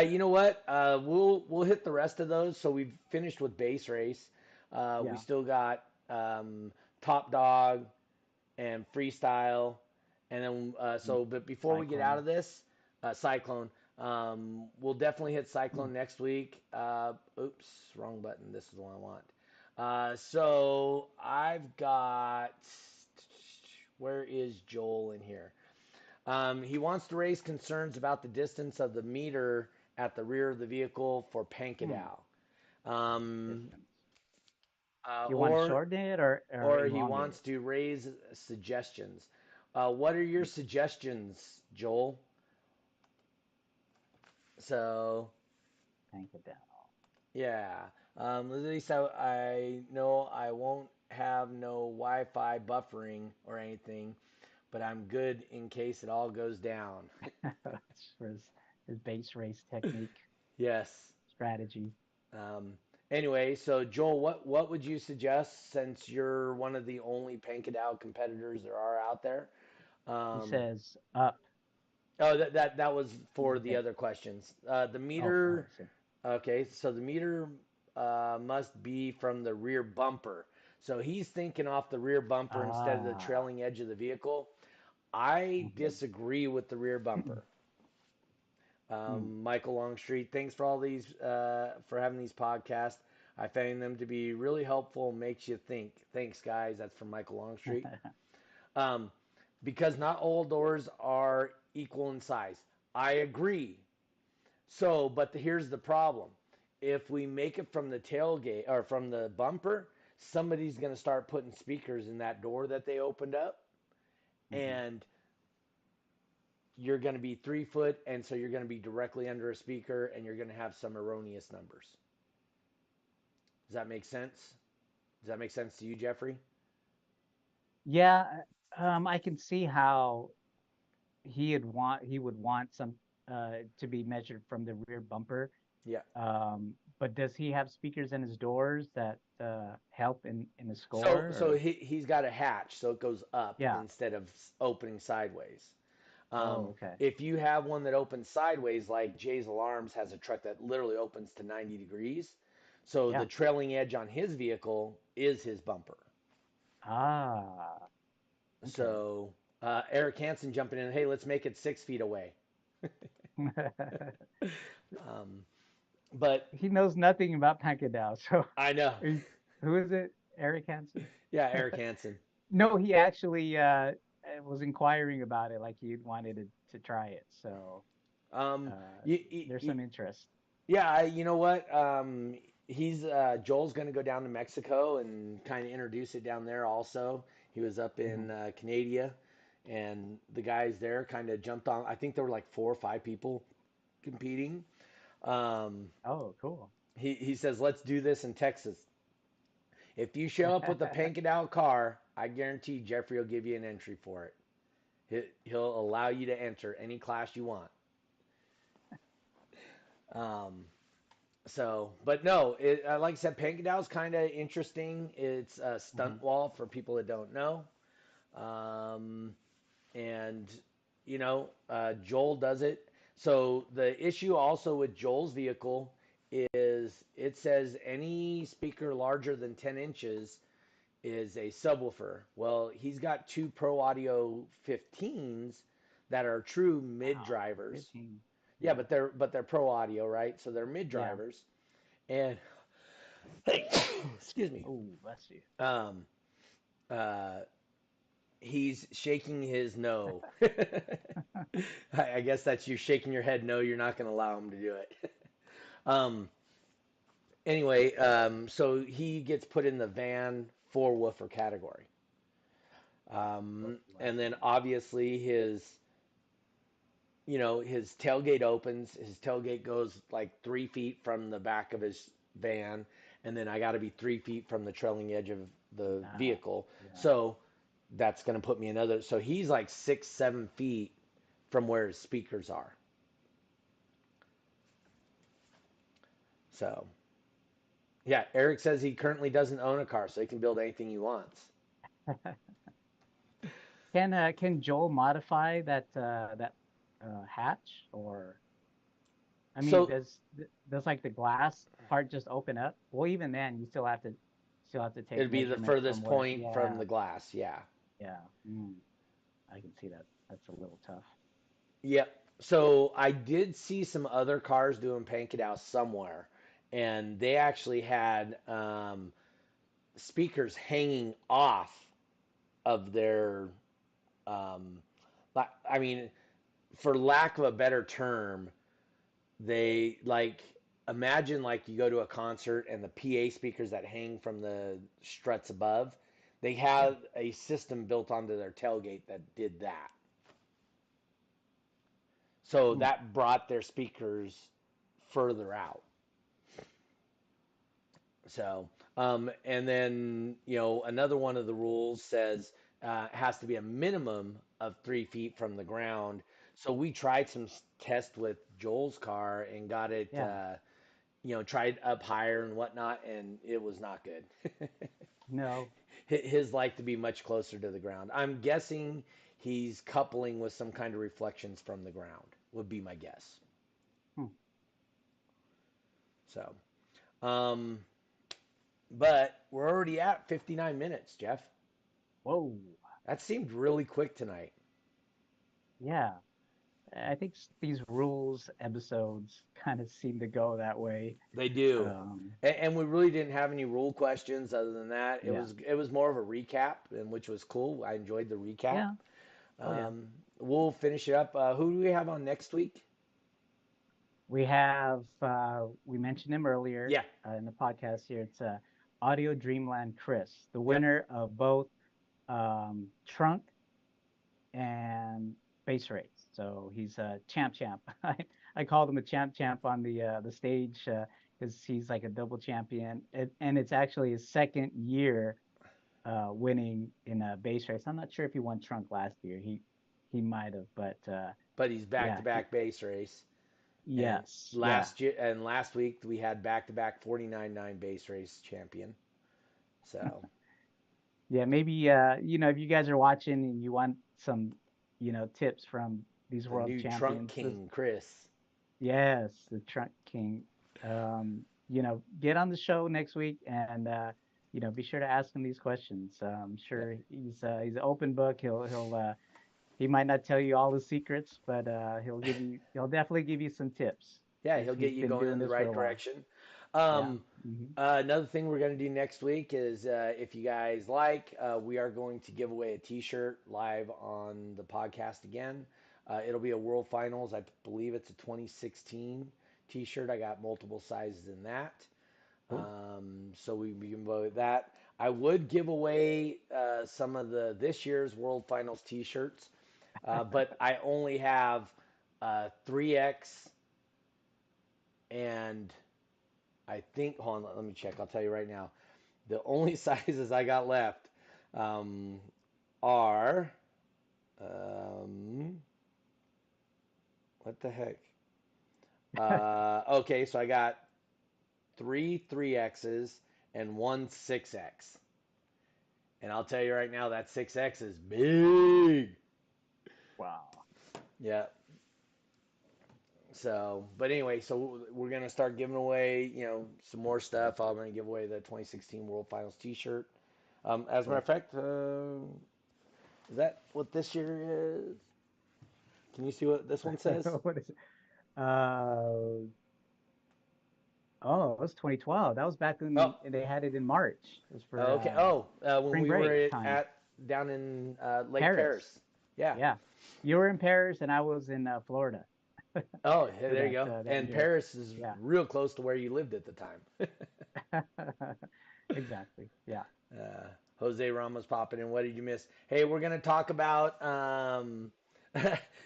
you know what? We'll hit the rest of those. So we've finished with base race. We yeah. still got top dog and freestyle, and then Mm. but before we get out Cyclone. of this, cyclone. We'll definitely hit Mm. cyclone next week. Oops, wrong button. This is the one I want. So I've got. Where is Joel in here? He wants to raise concerns about the distance of the meter at the rear of the vehicle for Mm. Pankadao. Um, Distance. uh, You want to or shorten it or or he elongate wants it? to raise suggestions. What are your Mm. suggestions, Joel? So, Tank it down. yeah. At least I know I won't have no Wi-Fi buffering or anything, but I'm good in case it all goes down. That's for his base race technique Yes. strategy. Um, anyway, so Joel, what would you suggest since you're one of the only Pankadao competitors there are out there? He Um, says up. oh, that was for the Okay. other questions. The Oh, meter. I see. Okay, so the meter must be from the rear bumper. So he's thinking off the rear bumper instead of the Ah, trailing edge of the vehicle. I okay. disagree with the rear bumper. Mm. Michael Longstreet, thanks for all these for having these podcasts. I find them to be really helpful and makes you think. Thanks, guys. That's from Michael Longstreet. Um, because not all doors are equal in size. I agree. So, but here's the problem. If we make it from the tailgate or from the bumper, somebody's going to start putting speakers in that door that they opened up, Hmm. and you're going to be 3 foot, and so you're going to be directly under a speaker, and you're going to have some erroneous numbers. Does that make sense? Does that make sense to you, Jeffrey? Yeah, I can see how he would want some to be measured from the rear bumper. Yeah. But does he have speakers in his doors that help in the score? So Or he's got a hatch, so it goes up yeah. instead of opening sideways. Oh, okay. If you have one that opens sideways, like Jay's Alarms has a truck that literally opens to 90 degrees, So the Yeah. trailing edge on his vehicle is his bumper. Ah, okay. So Eric Hansen jumping in, hey, let's make it 6 feet away. Um, but He knows nothing about Pankadao. So, I know. he's, who is it? Eric Hansen? Yeah, Eric Hansen. No, he actually was inquiring about it, like he wanted to try it. So, Um, uh, you, there's you, some interest. yeah, you know what? He's Joel's going to go down to Mexico and kind of introduce it down there also. He was up Hmm. in Canada, and the guys there kind of jumped on. I think there were like 4 or 5 people competing. Um, Oh, cool. he says, let's do this in Texas. If you show up with a painted out car, I guarantee Jeffrey will give you an entry for it. He'll allow you to enter any class you want. Um, So, but no, like I said, Pankadao is kind of interesting. It's a Hmm. stunt wall for people that don't know. Um, and, Joel does it. So the issue also with Joel's vehicle is it says any speaker larger than 10 inches is a subwoofer. Well, he's got two Pro Audio 15s that are true mid Wow, drivers. 15. Yeah, Yeah, but they're Pro Audio, right? So they're mid yeah. drivers. And excuse me. Oh, bless you. Um, uh, he's shaking his no. I guess that's you shaking your head no, you're not going to allow him to do it. um, anyway, so he gets put in the van for woofer category. Oh, I And then see. obviously his tailgate opens. His tailgate goes like 3 feet from the back of his van, and then I got to be 3 feet from the trailing edge of the Ah, vehicle. yeah. So that's going to put me another. So he's like 6, 7 feet from where his speakers are. So yeah, Eric says he currently doesn't own a car, so he can build anything he wants. Can Joel modify that hatch, or I mean, So does like the glass part just open up? Well, even then, you still have to take it'd be the measurements from furthest where. point from Yeah, the glass. Yeah. yeah. Mm, I can see that. That's a little tough. Yep. So I did see some other cars doing pancake house somewhere, and they actually had speakers hanging off of their, um, I mean, for lack of a better term, they like imagine like you go to a concert and the PA speakers that hang from the struts above, they Yeah. had a system built onto their tailgate that did that. So Hmm. that brought their speakers further out. So, and then, another one of the rules says it has to be a minimum of 3 feet from the ground. So we tried some tests with Joel's car and got it, Yeah. tried up higher and whatnot, and it was not good. No. His like to be much closer to the ground. I'm guessing he's coupling with some kind of reflections from the ground, would be my guess. Hmm. So, um, but we're already at 59 minutes, Jeff. Whoa. That seemed really quick tonight. Yeah. I think these rules episodes kind of seem to go that way. They do. Um, And we really didn't have any rule questions other than that. It yeah. was it was more of a recap, and which was cool. I enjoyed the recap. Yeah. Oh, yeah. We'll finish it up. Who do we have on next week? We mentioned him earlier Yeah. in the podcast here. It's Audio Dreamland Chris, the Yep. winner of both Trunk and Base Race. So he's a champ. I called him a champ on the stage because he's like a double champion, and it's actually his second year winning in a Base Race. I'm not sure if he won Trunk last year. He might have, but But he's back yeah, to back base race. And yes, yeah. last week we had back to back 49-9 base race champion. So Yeah, maybe if you guys are watching and you want some, tips from these the world new trunk champions, king, Chris. yes, the Trunk King. Um, get on the show next week and be sure to ask him these questions. I'm Yeah. sure he's an open book. He might not tell you all the secrets, but he'll definitely give you some tips. Yeah, he'll get He's you been going doing in the this for right a while. direction. Yeah. Um, Hmm. Another thing we're going to do next week is if you guys like, we are going to give away a T-shirt live on the podcast again. It'll be a World Finals. I believe it's a 2016 T-shirt. I got multiple sizes in that. Cool. So we can vote that. I would give away some of the this year's World Finals T-shirts, but I only have 3X and I think, hold on, let me check. I'll tell you right now. The only sizes I got left um, are, um, what the heck? Okay, so I got three 3Xs and one 6X. And I'll tell you right now, that 6X is big. Wow. Yeah. So, but anyway, so we're gonna start giving away, some more stuff. I'm gonna give away the 2016 World Finals T-shirt. As a matter Cool. of fact, is that what this year is? Can you see what this one says? What is it? Uh, oh, it was 2012. That was back Oh, when they had it in March. It was for okay. Oh, when spring we were break time. at down in Lake Paris. Paris. Yeah. Yeah. You were in Paris and I was in Florida Oh, hey, for there you go. that And year. Paris is Yeah. real close to where you lived at the time. Exactly. Yeah. Jose Ramos popping in. What did you miss? Hey, we're gonna talk about.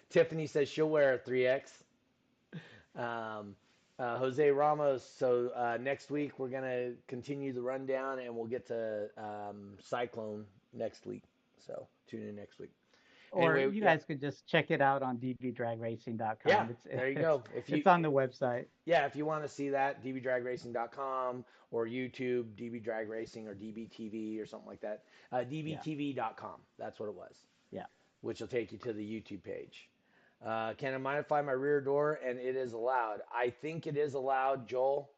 Tiffany says she'll wear a 3X. Um, Jose Ramos. So next week we're gonna continue the rundown, and we'll get to Cyclone next week. So tune in next week. Or Anyway, you yeah, guys could just check it out on yeah. dbdragracing.com. There you go. If you It's on the website. Yeah, if you want to see that, dbdragracing.com or YouTube, DB Drag Racing or DBTV or something like that. Yeah. DBTV.com. That's what it was, Yeah. which will take you to the YouTube page. Can I modify my rear door? And it is allowed. I think it is allowed, Joel.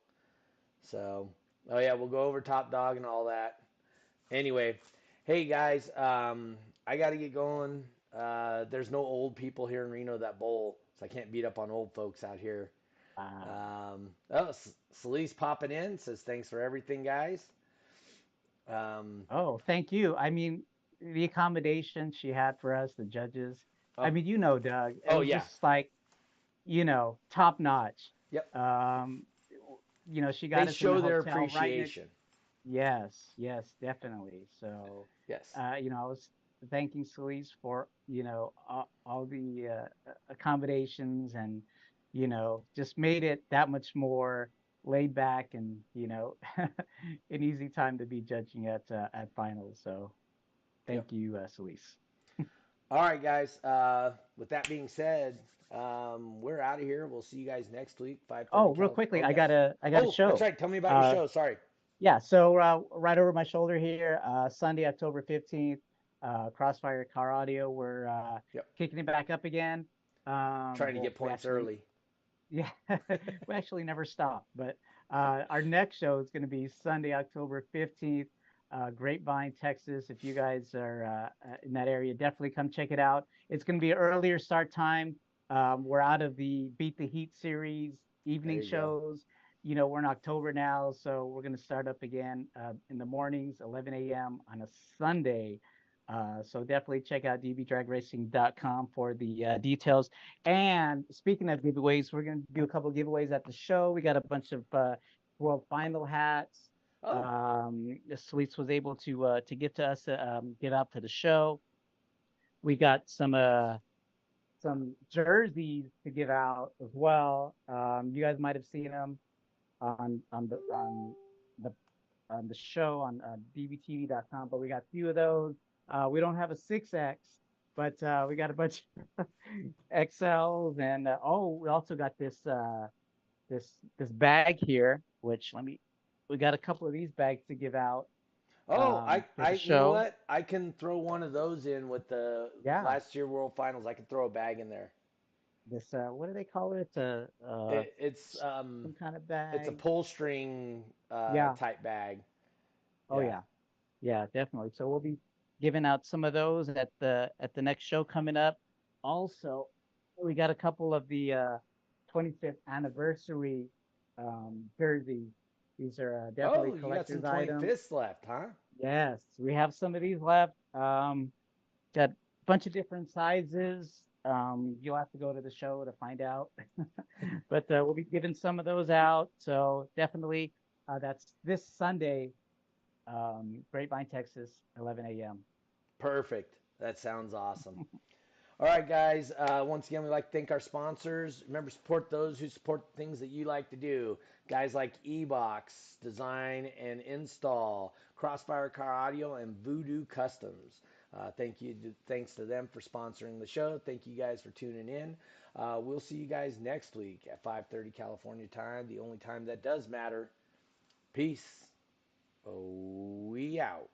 So, oh yeah, we'll go over Top Dog and all that. Anyway, hey guys, I got to get going. There's no old people here in Reno that bowl, so I can't beat up on old folks out here. Oh, Celise popping in says thanks for everything, guys. Um, Oh, thank you. I mean, the accommodation she had for us, the judges. I oh, mean, Doug, it oh was yeah, just like, top notch. yep. Um, she They got us in the show their hotel right next. appreciation. Yes, yes, definitely. So, Yes. I was thanking Celeste for, all the accommodations and, just made it that much more laid back and, an easy time to be judging at finals. So Yep. thank you, Celeste. All right, guys. With that being said, we're out of here. We'll see you guys next week, 5:30 Oh, real California. quickly, Oh yes. I got a Oh, that's show. right. Tell me about your Uh, show. Sorry. Yeah, so right over my shoulder here, Sunday, October 15th, Crossfire Car Audio. We're Yep. kicking it back up again. Trying to Well, get points early. yeah, we actually never stop. But our next show is going to be Sunday, October 15th, Grapevine, Texas. If you guys are in that area, definitely come check it out. It's going to be an earlier start time. We're out of the Beat the Heat series There evening you go. shows. We're in October now, so we're going to start up again in the mornings, 11 a.m. on a Sunday. So definitely check out dbdragracing.com for the details. And speaking of giveaways, we're going to do a couple of giveaways at the show. We got a bunch of World Final hats. Oh, Sweets was able to get to us, get out to the show. We got some jerseys to give out as well. You guys might have seen them the on the show on dbtv.com, but we got a few of those. We don't have a 6X, but we got a bunch of XLs, and we also got this bag here, which we got a couple of these bags to give out oh, for the you know show. what? I can throw one of those in with the Yeah. last year World Finals. I can throw a bag in there. this what do they call it? It, Some kind of it's a bag. pull string Yeah. type bag. Oh Yeah. yeah. Yeah, definitely. So we'll be giving out some of those at the next show coming up. Also, we got a couple of the 25th anniversary jerseys. These are definitely Oh, you got some collector's items. 25th left, huh? Yes, we have some of these left. Got a bunch of different sizes. You'll have to go to the show to find out. But we'll be giving some of those out. So definitely, that's this Sunday, Grapevine, Texas, 11 a.m. Perfect. That sounds awesome. All right, guys. Once again, we'd like to thank our sponsors. Remember, support those who support the things that you like to do. Guys like eBox, Design and Install, Crossfire Car Audio, and Voodoo Customs. Thanks to them for sponsoring the show. Thank you guys for tuning in. We'll see you guys next week at 5:30 California time, the only time that does matter. Peace. Oh, we out.